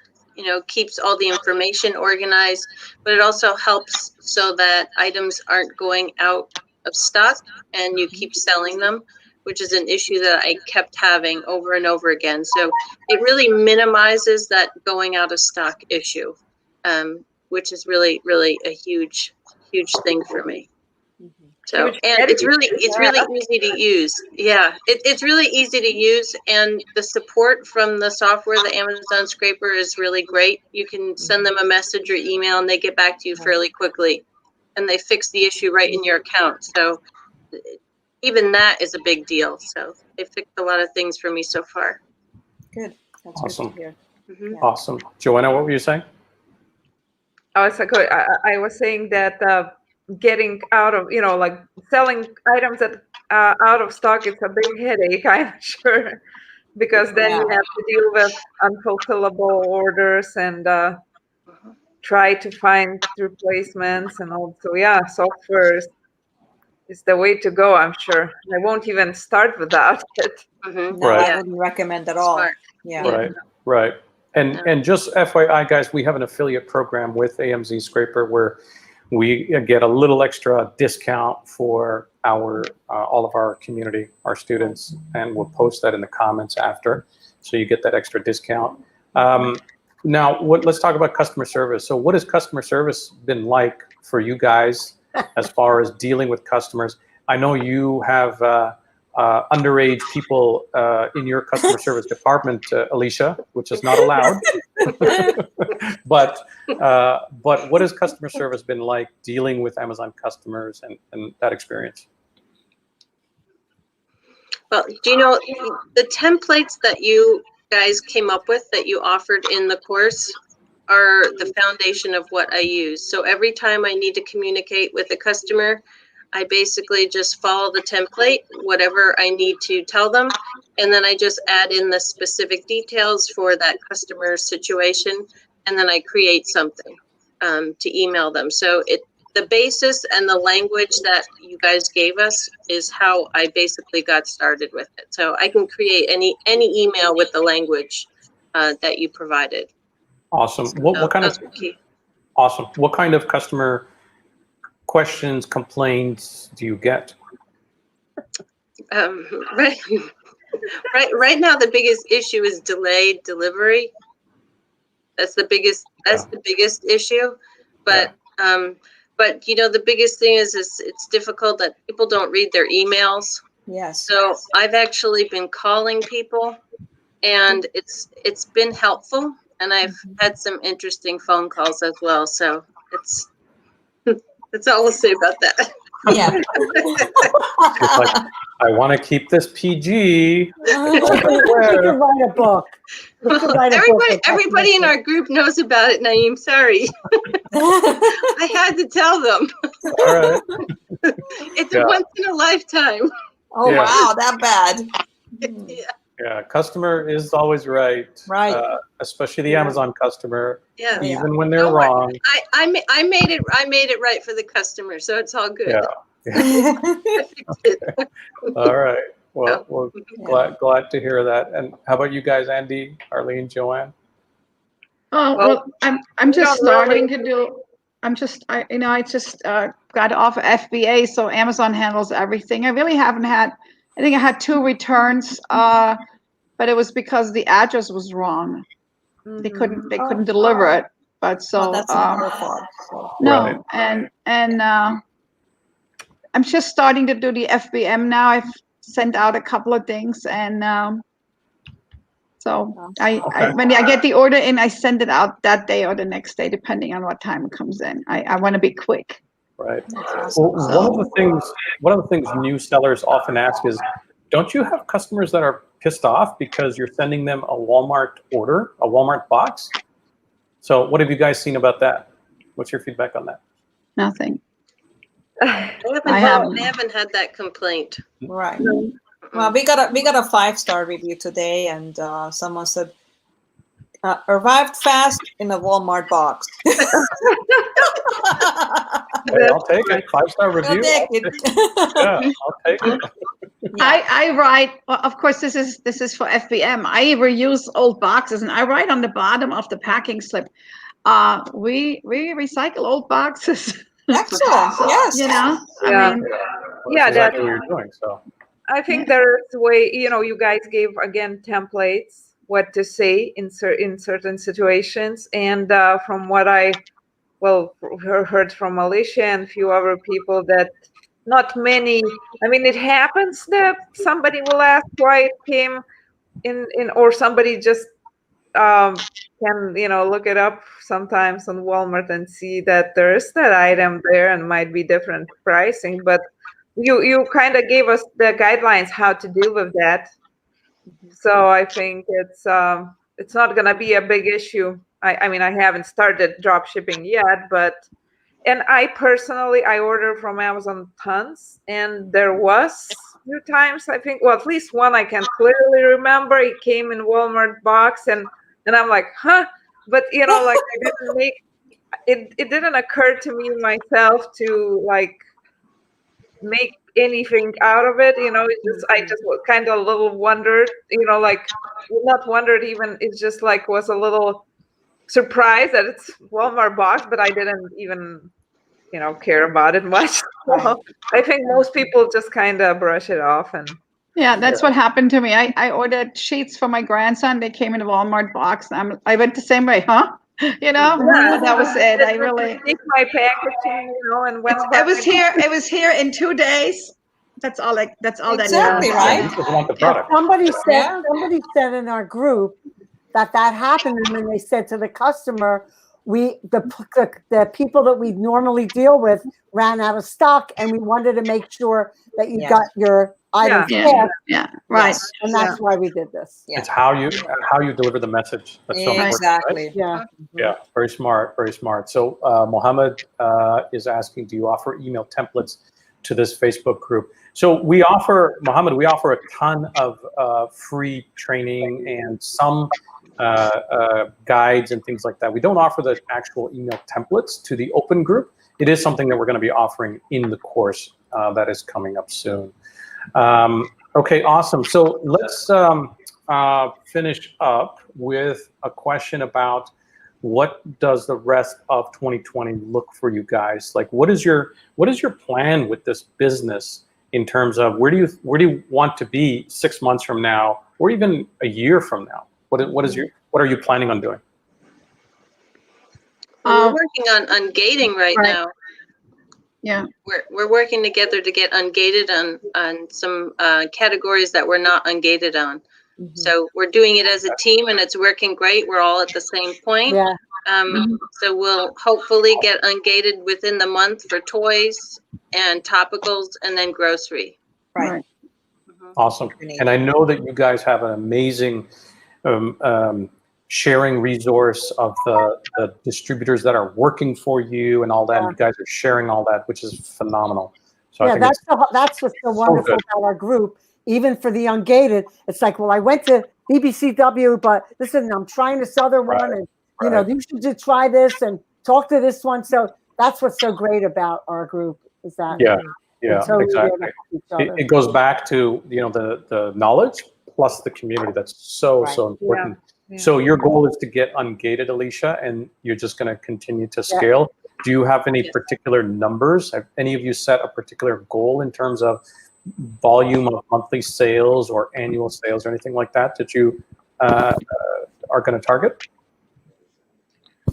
keeps all the information organized, but it also helps so that items aren't going out of stock and you keep selling them, which is an issue that I kept having over and over again. So it really minimizes that going out of stock issue, which is really, really a huge thing for me. So, Huge and it's really benefit. easy to use. Yeah, it's really easy to use, and the support from the software, the Amazon Scraper, is really great. You can send them a message or email, and they get back to you fairly quickly, and they fix the issue right in your account. So, even that is a big deal. So, they fixed a lot of things for me so far. Good. That's Awesome. good to hear. Mhm. Yeah. Awesome. Joanna, what were you saying? I was saying that getting out of, like selling items that out of stock, it's a big headache, I'm sure, because then you Yeah. have to deal with unfulfillable orders and try to find replacements, and also, software is the way to go, I'm sure. I won't even start without it. Mhm. No, Right. I wouldn't recommend at all. Smart. Yeah. Right. And just FYI, guys, we have an affiliate program with AMZ Scraper where we get a little extra discount for our all of our community, our students, and we'll post that in the comments after, so you get that extra discount. Now, let's talk about customer service. So what has customer service been like for you guys as far as dealing with customers? I know you have underage people in your customer service department, Alicia, which is not allowed. But what has customer service been like dealing with Amazon customers and that experience? Well, do you know the templates that you guys came up with that you offered in the course are the foundation of what I use. So every time I need to communicate with a customer, I basically just follow the template, whatever I need to tell them, and then I just add in the specific details for that customer situation, and then I create something to email them. So the basis and the language that you guys gave us is how I basically got started with it. So I can create any email with the language that you provided. Awesome. What kind of awesome? What kind of customer questions, complaints do you get? Right now, the biggest issue is delayed delivery. That's the biggest issue. But the biggest thing is it's difficult that people don't read their emails. Yes. So I've actually been calling people, and it's been helpful, and I've had some interesting phone calls as well. So that's all I'll say about that. Yeah. It's like, I want to keep this PG. We could write a book. We could write a book with Everybody in our group knows about it, Naeem. Sorry. I had to tell them. All right. It's Yeah. a once in a lifetime. Oh, Yeah. wow, that bad. Yeah. Yeah, customer is always right. Right. Especially the Amazon customer, Yeah. Yeah. even when they're Don't worry. wrong. I made it right for the customer, so it's all good. Yeah. I fixed it. All right. Well, glad to hear that. And how about you guys, Andy, Arlene, Joanne? Oh, Well, well, I'm just don't really- starting to do, I just got off of FBA, so Amazon handles everything. I really haven't had, I think I had 2 returns, but it was because the address was wrong. They couldn't deliver it, but so, Oh, that's not your fault. So. no, Right. and I'm just starting to do the FBM now. I've sent out a couple of things, and so when I get the order in, I send it out that day or the next day, depending on what time it comes in. I want to be quick. Right. That's Well, awesome. one of the things new sellers often ask is, don't you have customers that are pissed off because you're sending them a Walmart order, a Walmart box? So what have you guys seen about that? What's your feedback on that? Nothing. I haven't. haven't had that complaint. Right. Well, we got a 5-star review today, and someone said, arrived fast in a Walmart box. Hey, I'll take it. 5-star review. I'll take it. Yeah, I'll take it. I write, well, of course, this is for FBM. I reuse old boxes, and I write on the bottom of the packing slip. We recycle old boxes. Excellent. Yes. You know, Yeah. I mean, Well, Yeah, that's exactly what you're doing. So I think there's a way, you guys gave, again, templates, what to say in certain situations. And from what I heard from Alicia and a few other people, that not many, I mean, it happens that somebody will ask why it came in or somebody just can, look it up sometimes on Walmart and see that there is that item there and might be different pricing, but you kind of gave us the guidelines how to deal with that. So I think it's not going to be a big issue. I mean, I haven't started drop shipping yet, and I personally, I order from Amazon tons, and there was a few times, I think, well, at least one I can clearly remember, it came in Walmart box, and I'm like, huh? But like I didn't make it didn't occur to me myself to like make anything out of it. I just kind of a little wondered, like not wondered even, it's just like was a little surprised that it's Walmart box, but I didn't even care about it much. So I think most people just kind of brush it off. And yeah, that's what happened to me. I ordered sheets for my grandson. They came in a Walmart box. And I went the same way, huh? That was it. I really take my packaging, and when it was here in 2 days. That's all Exactly, that right? you just want the product. Somebody Yeah. said in our group that happened, and then they said to the customer, the people that we normally deal with ran out of stock, and we wanted to make sure that you Yeah. got your items fast, right. Yes. and that's why we did this. Yeah. It's how you deliver the message. That's so important, right? Exactly. Yeah. Yeah, very smart, very smart. So Mohammed is asking, do you offer email templates to this Facebook group? So Mohammed, we offer a ton of free training and some guides and things like that. We don't offer the actual email templates to the open group. It is something that we're going to be offering in the course that is coming up soon. Okay, awesome. So let's finish up with a question about what does the rest of 2020 look for you guys? Like, what is your plan with this business in terms of where do you want to be 6 months from now, or even a year from now? What are you planning on doing? We're working on gating right now. Yeah. We're working together to get ungated on some categories that we're not ungated on. So we're doing it as a team, and it's working great. We're all at the same point. Yeah. So we'll hopefully get ungated within the month for toys, and topicals, and then grocery. Right. Mhm. Awesome. And I know that you guys have an amazing sharing resource of the distributors that are working for you and all that. And you guys are sharing all that, which is phenomenal. So I Yeah, think that's what's so wonderful good. about our group. Even for the ungated, it's like, well, I went to BBCW, but listen, I'm trying this other one, and you know, right. you should just try this and talk to this one. So that's what's so great about our group is that Yeah, we're yeah, totally there to exactly. help each other. It goes back to, you know, the knowledge plus the community. That's so important. Yeah. So your goal is to get ungated, Alicia, and you're just going to continue to scale. Do you have any particular numbers? Have any of you set a particular goal in terms of volume of monthly sales or annual sales or anything like that that you are going to target?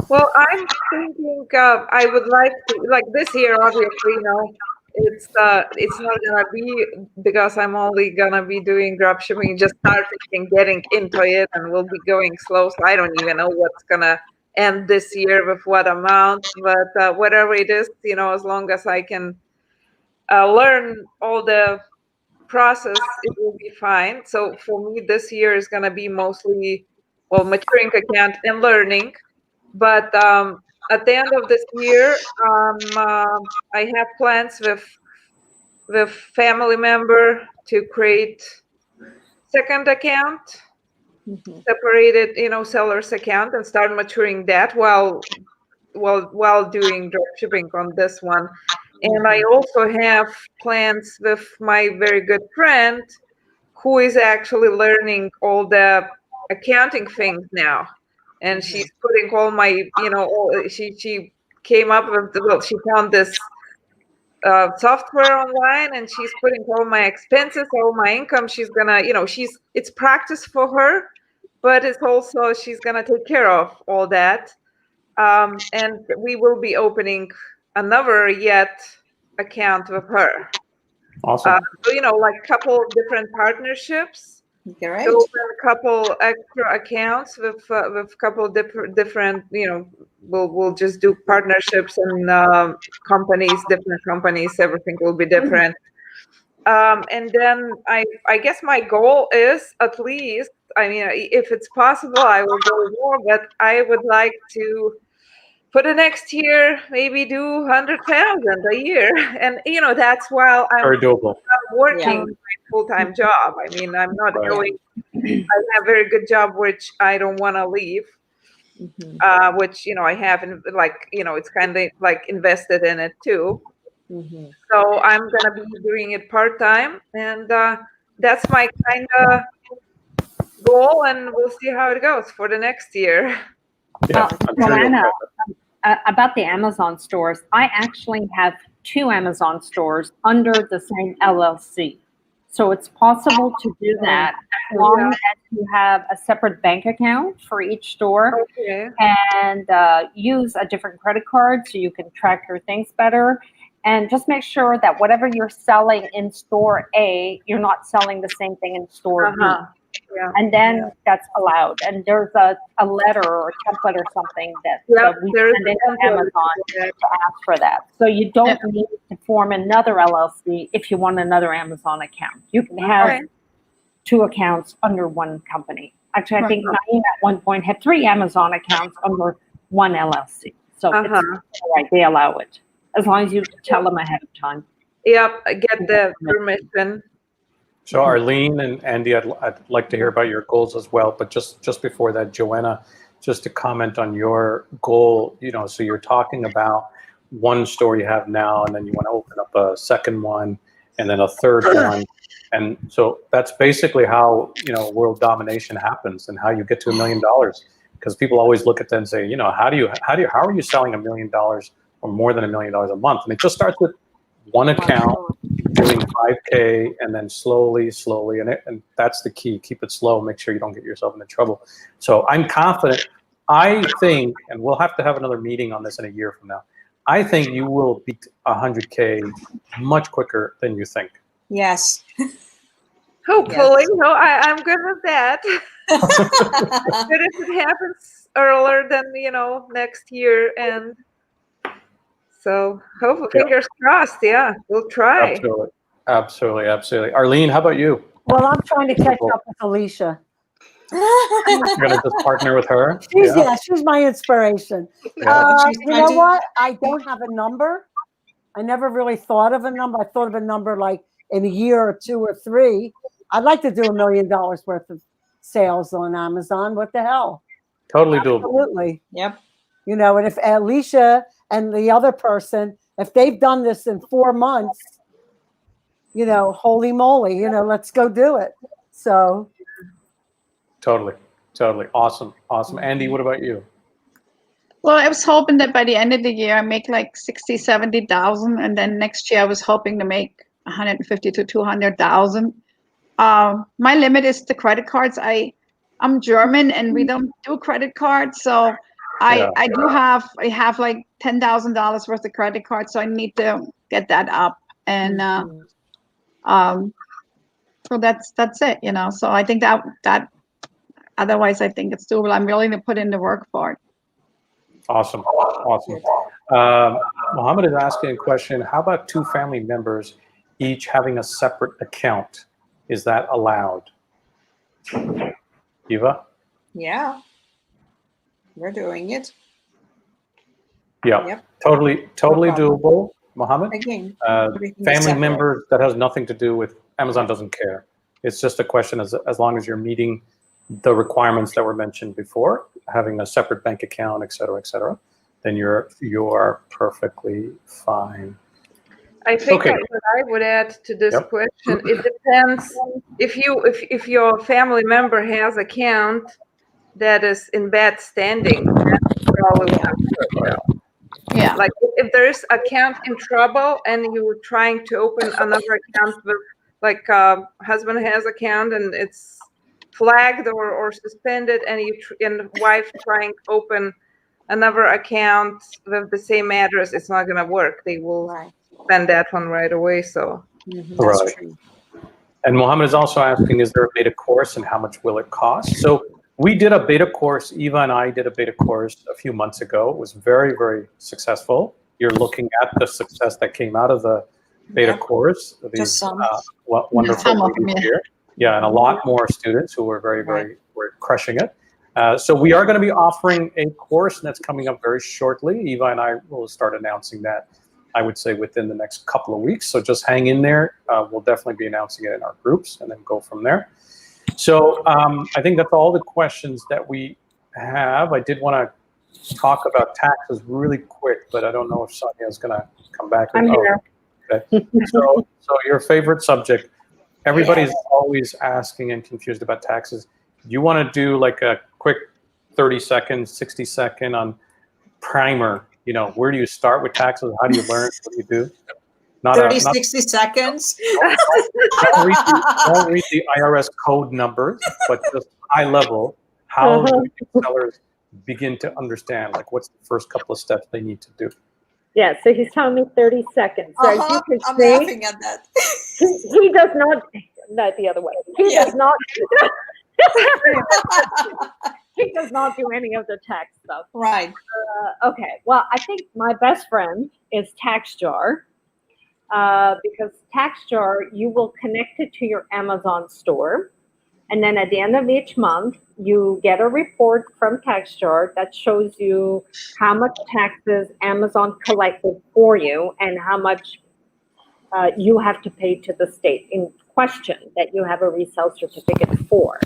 Well, I'm thinking I would like to, like this year, obviously, you know, it's not gonna be, because I'm only gonna be doing drop shipping, just starting and getting into it, and we'll be going slow. So I don't even know what's gonna end this year with what amount, but whatever it is, you know, as long as I can learn all the process, it will be fine. So for me, this year is gonna be mostly, well, maturing account and learning. But at the end of this year, I have plans with family member to create second account, separated, you know, seller's account, and start maturing that while doing drop shipping on this one. And I also have plans with my very good friend who is actually learning all the accounting things now. And she's putting all my, you know, she came up with, well, she found this software online, and she's putting all my expenses, all my income. She's gonna, you know, it's practice for her, but it's also, she's gonna take care of all that. And we will be opening another yet account with her. Awesome. So, you know, like couple different partnerships. Great. So open a couple extra accounts with couple different, you know, we'll just do partnerships and companies, different companies. Everything will be different. And then I guess my goal is, at least, I mean, if it's possible, I will go more, but I would like to, for the next year, maybe do 100,000 a year. And, you know, that's while I'm Very doable. working my full-time job. I mean, I'm not going, I have a very good job, which I don't want to leave, which, you know, I haven't, like, you know, it's kind of like invested in it too. So I'm going to be doing it part-time, and that's my kind of goal, and we'll see how it goes for the next year. Yeah, I'm sure you'll Joanna, get that. about the Amazon stores, I actually have 2 Amazon stores under the same LLC. So it's possible to do that as long as you have a separate bank account for each store, Okay. and use a different credit card so you can track your things better. And just make sure that whatever you're selling in store A, you're not selling the same thing in store B. Yeah. And then that's allowed. And there's a letter or a template or something that we there is send a into template Amazon to ask for that. So you don't need to form another LLC if you want another Amazon account. You can have 2 accounts under one company. Actually, I think Naeem at one point had 3 Amazon accounts under one LLC. So it's all right, they allow it, as long as you tell them ahead of time. Yep, I get the permission. So Arlene and Andy, I'd like to hear about your goals as well. But just before that, Joanna, just to comment on your goal, you know, so you're talking about one store you have now, and then you want to open up a second one, and then a third one. And so that's basically how, you know, world domination happens, and how you get to $1 million. Because people always look at that and say, you know, how are you selling $1 million or more than $1 million a month? And it just starts with one account, doing 5K, and then slowly, and that's the key. Keep it slow. Make sure you don't get yourself into trouble. So I'm confident. I think, and we'll have to have another meeting on this in a year from now, I think you will beat 100K much quicker than you think. Yes. Hopefully. No, I'm good with that. But if it happens earlier than, you know, next year, and So hopefully, Yeah. fingers crossed. Yeah, we'll try. Absolutely. Absolutely. Absolutely. Arlene, how about you? Well, I'm trying to catch up with Alicia. You're going to just partner with her? She's my inspiration. Yeah. She's You know trying to- what? I don't have a number. I never really thought of a number. I thought of a number like in a year or 2 or 3. I'd like to do $1 million worth of sales on Amazon. What the hell? Totally doable. Absolutely. Yep. You know, and if Alicia and the other person, if they've done this in 4 months, you know, holy moly, you know, let's go do it. So Totally. Totally. Awesome. Awesome. Andy, what about you? Well, I was hoping that by the end of the year I make like 60, 70,000, and then next year I was hoping to make 150 to 200,000. My limit is the credit cards. I'm German and we don't do credit cards, so Yeah. I have like $10,000 worth of credit cards, so I need to get that up, and so that's it, you know. So I think that otherwise I think it's doable. I'm willing to put in the work for it. Awesome. Awesome. Mohammed is asking a question. How about 2 family members each having a separate account? Is that allowed? Eva? Yeah. We're doing it. Yeah. Yep. Totally problem. doable. Mohammed? Again, Uh, everything is family separate. members, that has nothing to do with Amazon doesn't care. It's just a question as long as you're meeting the requirements that were mentioned before, having a separate bank account, et cetera, then you are perfectly fine. I think Okay. what I would add to this Yep. question, it depends if your family member has account that is in bad standing, that's probably not good. Yeah. Like if there's account in trouble and you're trying to open another account with, like husband has account and it's flagged or suspended, and and wife trying to open another account with the same address, it's not going to work. They will Right. send that one right away. So That's Right. true. And Mohammed is also asking, is there a beta course and how much will it cost? So we did a beta course. Eva and I did a beta course a few months ago. It was very, very successful. You're looking at the success that came out of the beta Yep. course. Just These some. wonderful Some of them, ladies yeah. here. Yeah, and a lot more students who were very, Right. very were crushing it. So we are going to be offering a course, and that's coming up very shortly. Eva and I will start announcing that, I would say, within the next couple of weeks. So just hang in there. We'll definitely be announcing it in our groups and then go from there. So I think that's all the questions that we have. I did want to talk about taxes really quick, but I don't know if Sonia is going to come back. I'm here. Okay. So your favorite subject. Everybody's always asking and confused about taxes. Do you want to do like a quick 30-second, 60-second on primer? You know, where do you start with taxes? How do you learn? What do you do? 60 seconds. Don't read the IRS code numbers, but just high level. How do sellers begin to understand? Like, what's the first couple of steps they need to do? Yeah, so he's telling me 30 seconds. So as you can I'm see, laughing at that. he does not, the other way. He Yeah. does not, he does not do any of the tax stuff. Right. Okay, well, I think my best friend is TaxJar, because TaxJar, you will connect it to your Amazon store, and then at the end of each month, you get a report from TaxJar that shows you how much taxes Amazon collected for you and how much you have to pay to the state in question that you have a resale certificate for.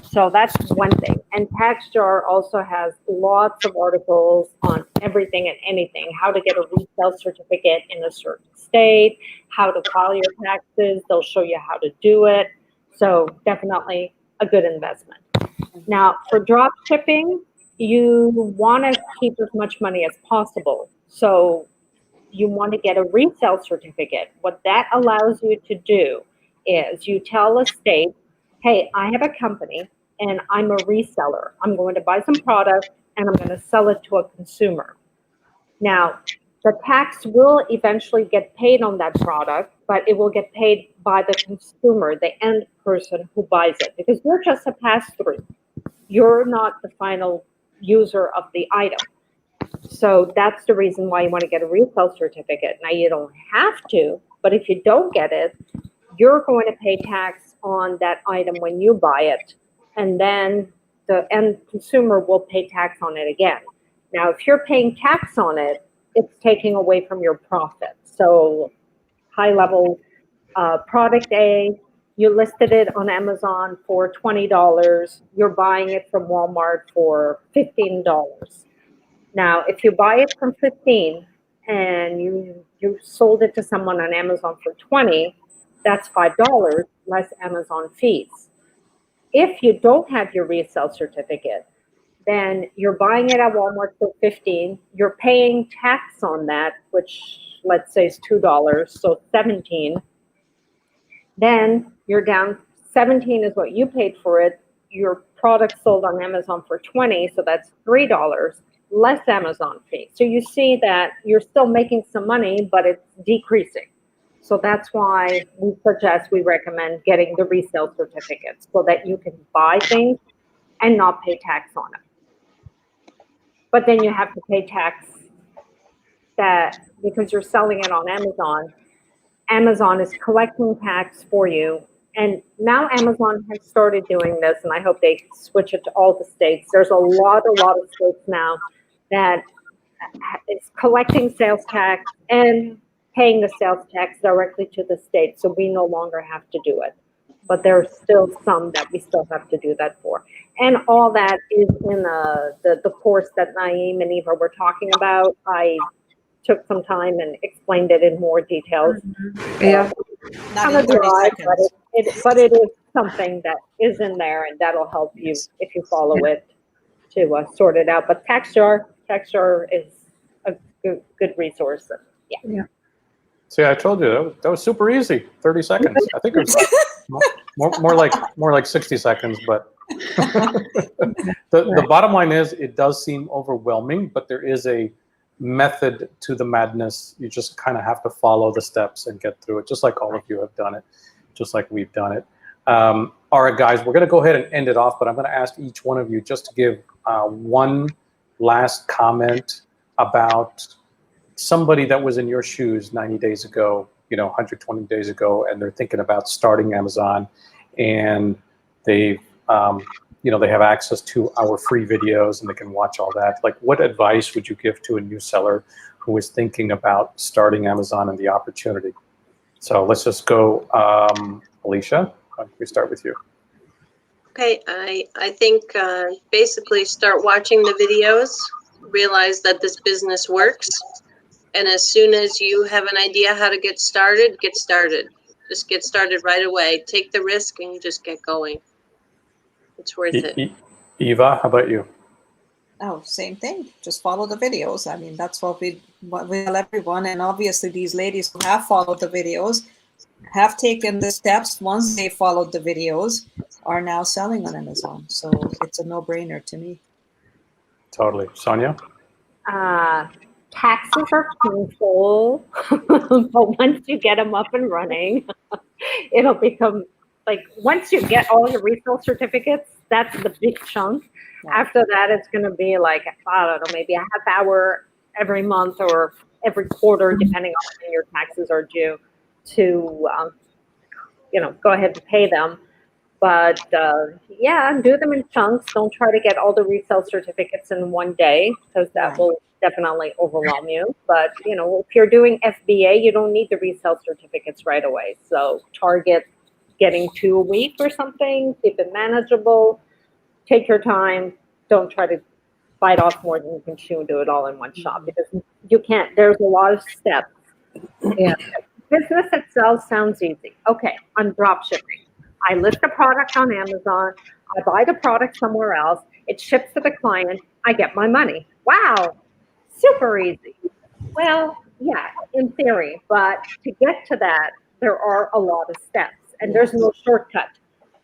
So that's one thing. And TaxJar also has lots of articles on everything and anything, how to get a resale certificate in a certain state, how to file your taxes. They'll show you how to do it. So definitely a good investment. Now, for drop shipping, you want to keep as much money as possible. So you want to get a resale certificate. What that allows you to do is you tell a state, hey, I have a company and I'm a reseller. I'm going to buy some product and I'm going to sell it to a consumer. Now, the tax will eventually get paid on that product, but it will get paid by the consumer, the end person who buys it, because you're just a pass-through. You're not the final user of the item. So that's the reason why you want to get a resale certificate. Now you don't have to, but if you don't get it, you're going to pay tax on that item when you buy it, and then the end consumer will pay tax on it again. Now, if you're paying tax on it, it's taking away from your profit. So high level product A, you listed it on Amazon for $20. You're buying it from Walmart for $15. Now, if you buy it from 15 and you sold it to someone on Amazon for 20, that's $5 less Amazon fees. If you don't have your resale certificate, then you're buying it at Walmart for 15. You're paying tax on that, which let's say is $2, so 17. Then you're down 17 is what you paid for it. Your product sold on Amazon for 20, so that's $3 less Amazon fee. So you see that you're still making some money, but it's decreasing. So that's why we recommend getting the resale certificates so that you can buy things and not pay tax on it. But then you have to pay tax that because you're selling it on Amazon. Amazon is collecting tax for you. And now Amazon has started doing this, and I hope they switch it to all the states. There's a lot of states now that is collecting sales tax and paying the sales tax directly to the state. So we no longer have to do it. But there's still some that we still have to do that for. And all that is in the course that Naeem and Eva were talking about. I took some time and explained it in more details. Yeah. Not in 30 seconds. But it is something that is in there, and that'll help you if you follow it to sort it out. But TaxJar is a good resource. Yeah. See, I told you that was super easy. 30 seconds. I think it was more like 60 seconds. But the bottom line is, it does seem overwhelming, but there is a method to the madness. You just kind of have to follow the steps and get through it, just like all of you have done it, just like we've done it. All right, guys, we're going to go ahead and end it off, but I'm going to ask each one of you just to give one last comment about somebody that was in your shoes 90 days ago, 120 days ago, and they're thinking about starting Amazon, and they've they have access to our free videos and they can watch all that. Like, what advice would you give to a new seller who is thinking about starting Amazon and the opportunity? So let's just go, Alicia, we start with you. Okay, I think basically start watching the videos, realize that this business works, and as soon as you have an idea how to get started, get started. Just get started right away. Take the risk and you just get going. It's worth it. Eva, how about you? Oh, same thing. Just follow the videos. I mean, that's what we tell everyone. And obviously, these ladies who have followed the videos have taken the steps. Once they followed the videos, are now selling on Amazon. So it's a no-brainer to me. Totally. Sonia? Taxes are painful, but once you get them up and running, it'll become like, once you get all your resale certificates, that's the big chunk. Wow. After that, it's going to be like, I don't know, maybe a half hour every month or every quarter, depending on when your taxes are due, to, go ahead and pay them. But yeah, do them in chunks. Don't try to get all the resale certificates in one day, because that will definitely overwhelm you. But, if you're doing FBA, you don't need the resale certificates right away. So target getting 2 a week or something, keep it manageable, take your time. Don't try to bite off more than you can chew and do it all in one shot, because you can't. There's a lot of steps. Yeah. Business itself sounds easy. Okay, I'm drop shipping. I list a product on Amazon. I buy the product somewhere else. It ships to the client. I get my money. Wow, super easy. Well, yeah, in theory, but to get to that, there are a lot of steps, and there's no shortcut.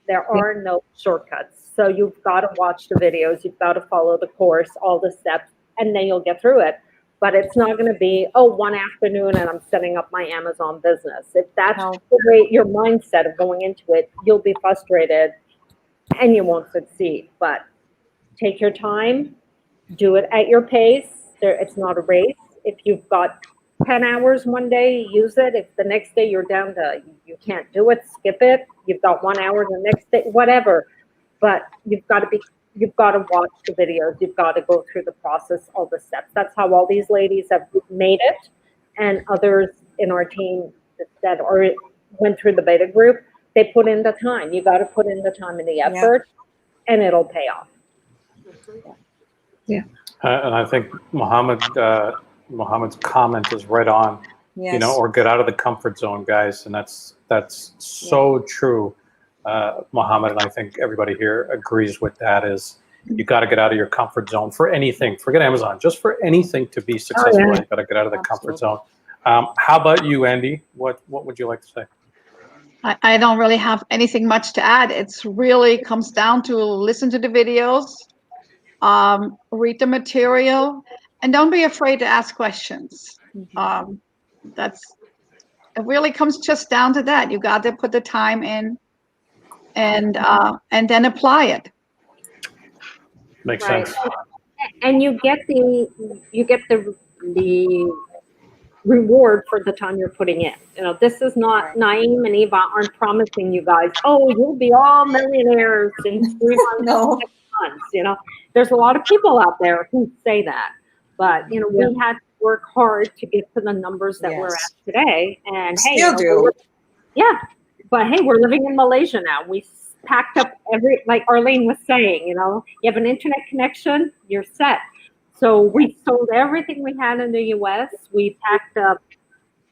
There are no shortcuts. So you've got to watch the videos. You've got to follow the course, all the steps, and then you'll get through it. But it's not going to be, one afternoon and I'm setting up my Amazon business. If that's the way your mindset of going into it, you'll be frustrated and you won't succeed. But take your time, do it at your pace, It's not a race. If you've got 10 hours one day, use it. If the next day you're down to, you can't do it, skip it. You've got 1 hour the next day, whatever. But you've got to watch the videos. You've got to go through the process, all the steps. That's how all these ladies have made it. And others in our team that went through the beta group, they put in the time. You got to put in the time and the effort, and it'll pay off. Yeah. And I think Mohammed's comment is right on. Yes. You know, or get out of the comfort zone, guys, and that's so true. Mohammed, and I think everybody here agrees with that. Is you got to get out of your comfort zone for anything. Forget Amazon, just for anything to be successful. You got to get out of the comfort zone. How about you, Andy? What would you like to say? I don't really have anything much to add. It's really comes down to listen to the videos, read the material, and don't be afraid to ask questions. It really comes just down to that. You got to put the time in, and then apply it. Makes sense. And you get the reward for the time you're putting in. You know, this is not Naeem and Eva aren't promising you guys, oh, you'll be all millionaires in 3 months, No. 6 months. You know, there's a lot of people out there who say that, but you know, we had to work hard to get to the numbers that we're at today. And hey, Still do. but hey, we're living in Malaysia now. We packed up like Arlene was saying, you know, you have an internet connection, you're set. So we sold everything we had in the US. We packed up,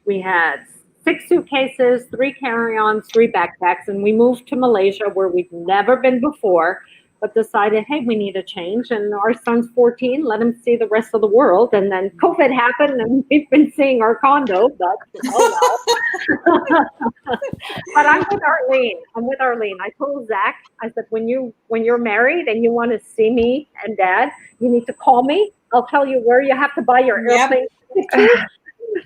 we had 6 suitcases, 3 carry-ons, 3 backpacks, and we moved to Malaysia where we've never been before, but decided, hey, we need a change. And our son's 14, let him see the rest of the world. And then COVID happened and we've been seeing our condo, but But I'm with Arlene. I told Zach, I said, when you're married and you want to see me and Dad, you need to call me. I'll tell you where you have to buy your airplane ticket.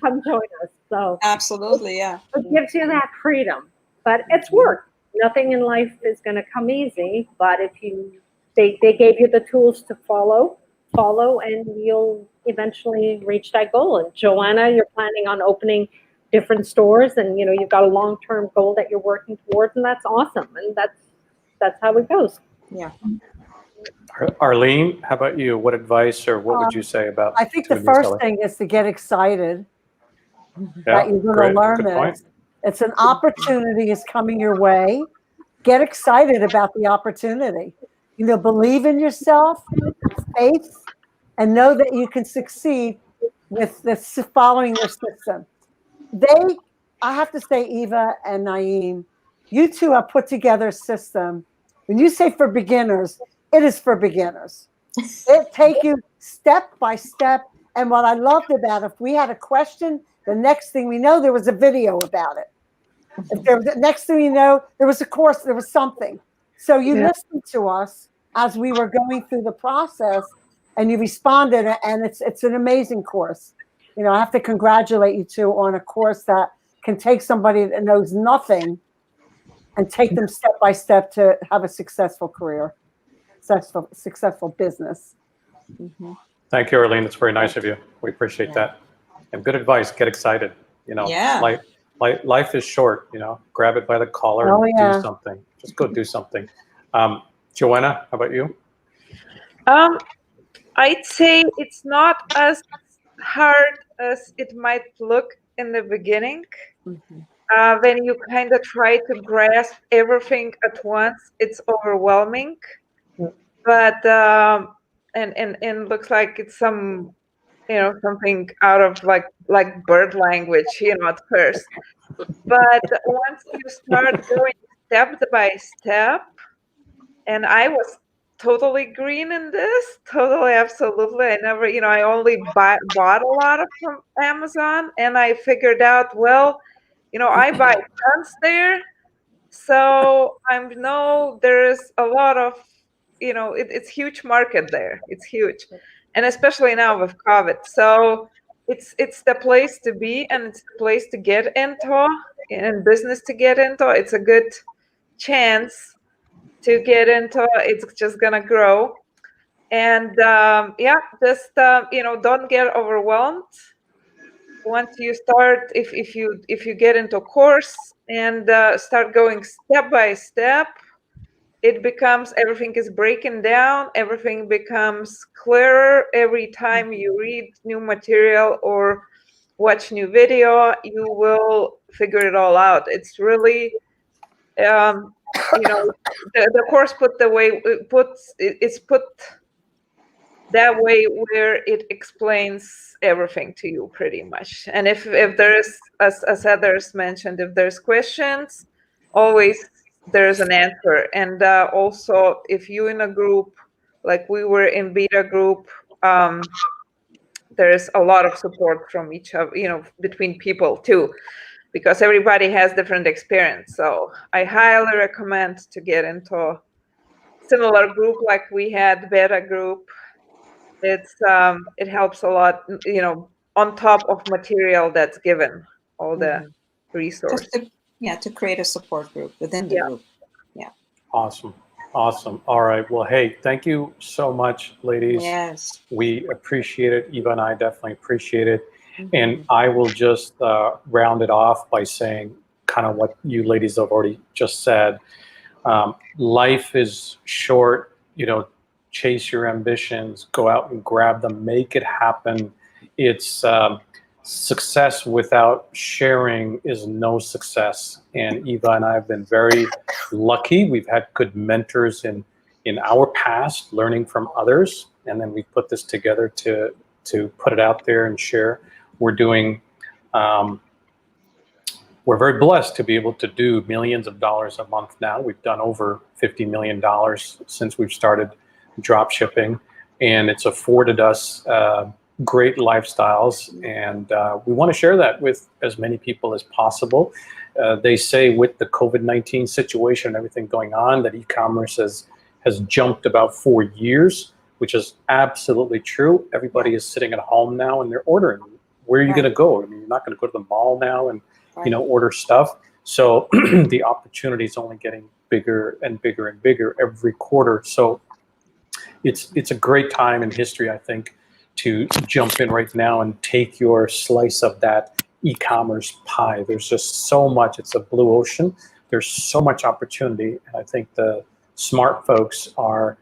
Come join us. So Absolutely, yeah. it gives you that freedom, but it's work. Nothing in life is going to come easy, but if they gave you the tools to follow, and you'll eventually reach that goal. And Joanna, you're planning on opening different stores, and you know you've got a long-term goal that you're working towards, and that's awesome. And that's how it goes. Yeah. Arlene, how about you? What advice or what would you say about? I think the first thing is to get excited that you're going to learn this. It's an opportunity is coming your way. Get excited about the opportunity. You know, believe in yourself, faith, and know that you can succeed with this following your system. I have to say, Eva and Naeem, you two have put together a system. When you say for beginners, it is for beginners. It take you step by step. And what I loved about it, if we had a question, the next thing we know, there was a video about it. If there was, next thing you know, there was a course, there was something. So you listened to us as we were going through the process, and you responded, and it's an amazing course. You know, I have to congratulate you two on a course that can take somebody that knows nothing and take them step by step to have a successful career, successful business. Thank you, Arlene. It's very nice of you. We appreciate that. And good advice. Get excited. You know, life is short. You know, grab it by the collar and do something. Just go do something. Joanna, how about you? I'd say it's not as hard as it might look in the beginning. When you kind of try to grasp everything at once, it's overwhelming. But and looks like it's some, you know, something out of like bird language, you know, at first. But once you start going step by step, and I was totally green in this, totally, absolutely. I never, you know, I only bought a lot from Amazon, and I figured out, well, you know, I buy tons there, so I know there's a lot of, you know, it's huge market there. It's huge, and especially now with COVID. So it's the place to be, and it's the place to get into, and business to get into. It's a good chance to get into. It's just gonna grow, And yeah, just don't get overwhelmed. Once you start, if you get into a course and start going step by step, it becomes, everything is breaking down, everything becomes clearer. Every time you read new material or watch new video, you will figure it all out. It's really the course put that way where it explains everything to you pretty much. And if there's, as others mentioned, if there's questions, always there's an answer. And also, if you in a group, like we were in beta group, there's a lot of support from each of, between people too, because everybody has different experience. So I highly recommend to get into a similar group like we had, beta group. It helps a lot, on top of material that's given, all the resources. To create a support group within the group. Awesome. All right. Well, hey, thank you so much, ladies. Yes. We appreciate it. Eva and I definitely appreciate it. And I will just round it off by saying kind of what you ladies have already just said. Life is short, chase your ambitions, go out and grab them, make it happen. It's success without sharing is no success. And Eva and I have been very lucky. We've had good mentors in our past, learning from others. And then we put this together to put it out there and share. We're doing, we're very blessed to be able to do millions of dollars a month now. We've done over $50 million since we've started drop shipping, and it's afforded us great lifestyles, and we want to share that with as many people as possible. They say with the COVID-19 situation and everything going on that e-commerce has jumped about 4 years, which is absolutely true. Everybody is sitting at home now and they're ordering. Where are you going to go? I mean, you're not going to go to the mall now and order stuff. So the opportunity is only getting bigger and bigger and bigger every quarter. So it's a great time in history, I think, to jump in right now and take your slice of that e-commerce pie. There's just so much. It's a blue ocean. There's so much opportunity. And I think the smart folks are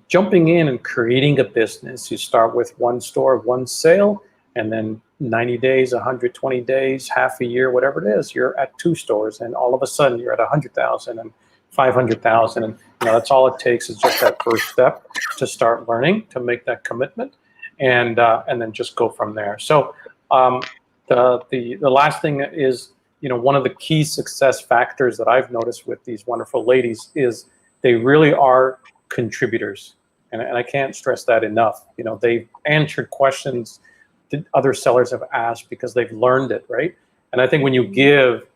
jumping in and creating a business. You start with one store, one sale, and then 90 days, 120 days, half a year, whatever it is, you're at 2 stores, and all of a sudden you're at 100,000 and 500,000, and that's all it takes is just that first step to start learning, to make that commitment, and then just go from there. So the last thing is, one of the key success factors that I've noticed with these wonderful ladies is they really are contributors, and I can't stress that enough. They've answered questions that other sellers have asked because they've learned it, right? And I think when you give,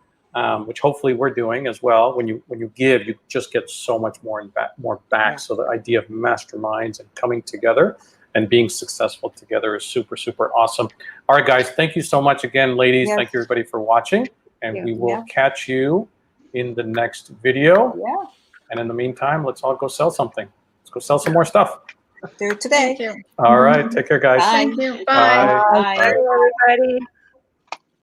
which hopefully we're doing as well, when you give, you just get so much more back. So the idea of masterminds and coming together and being successful together is super, super awesome. All right, guys, thank you so much again, ladies. Yes. Thank you, everybody, for watching. And we will catch you in the next video. Yeah. And in the meantime, let's all go sell something. Let's go sell some more stuff. Do it today. Thank you. All right, take care, guys. Bye. Thank you. Bye. Bye. Bye. Bye, everybody.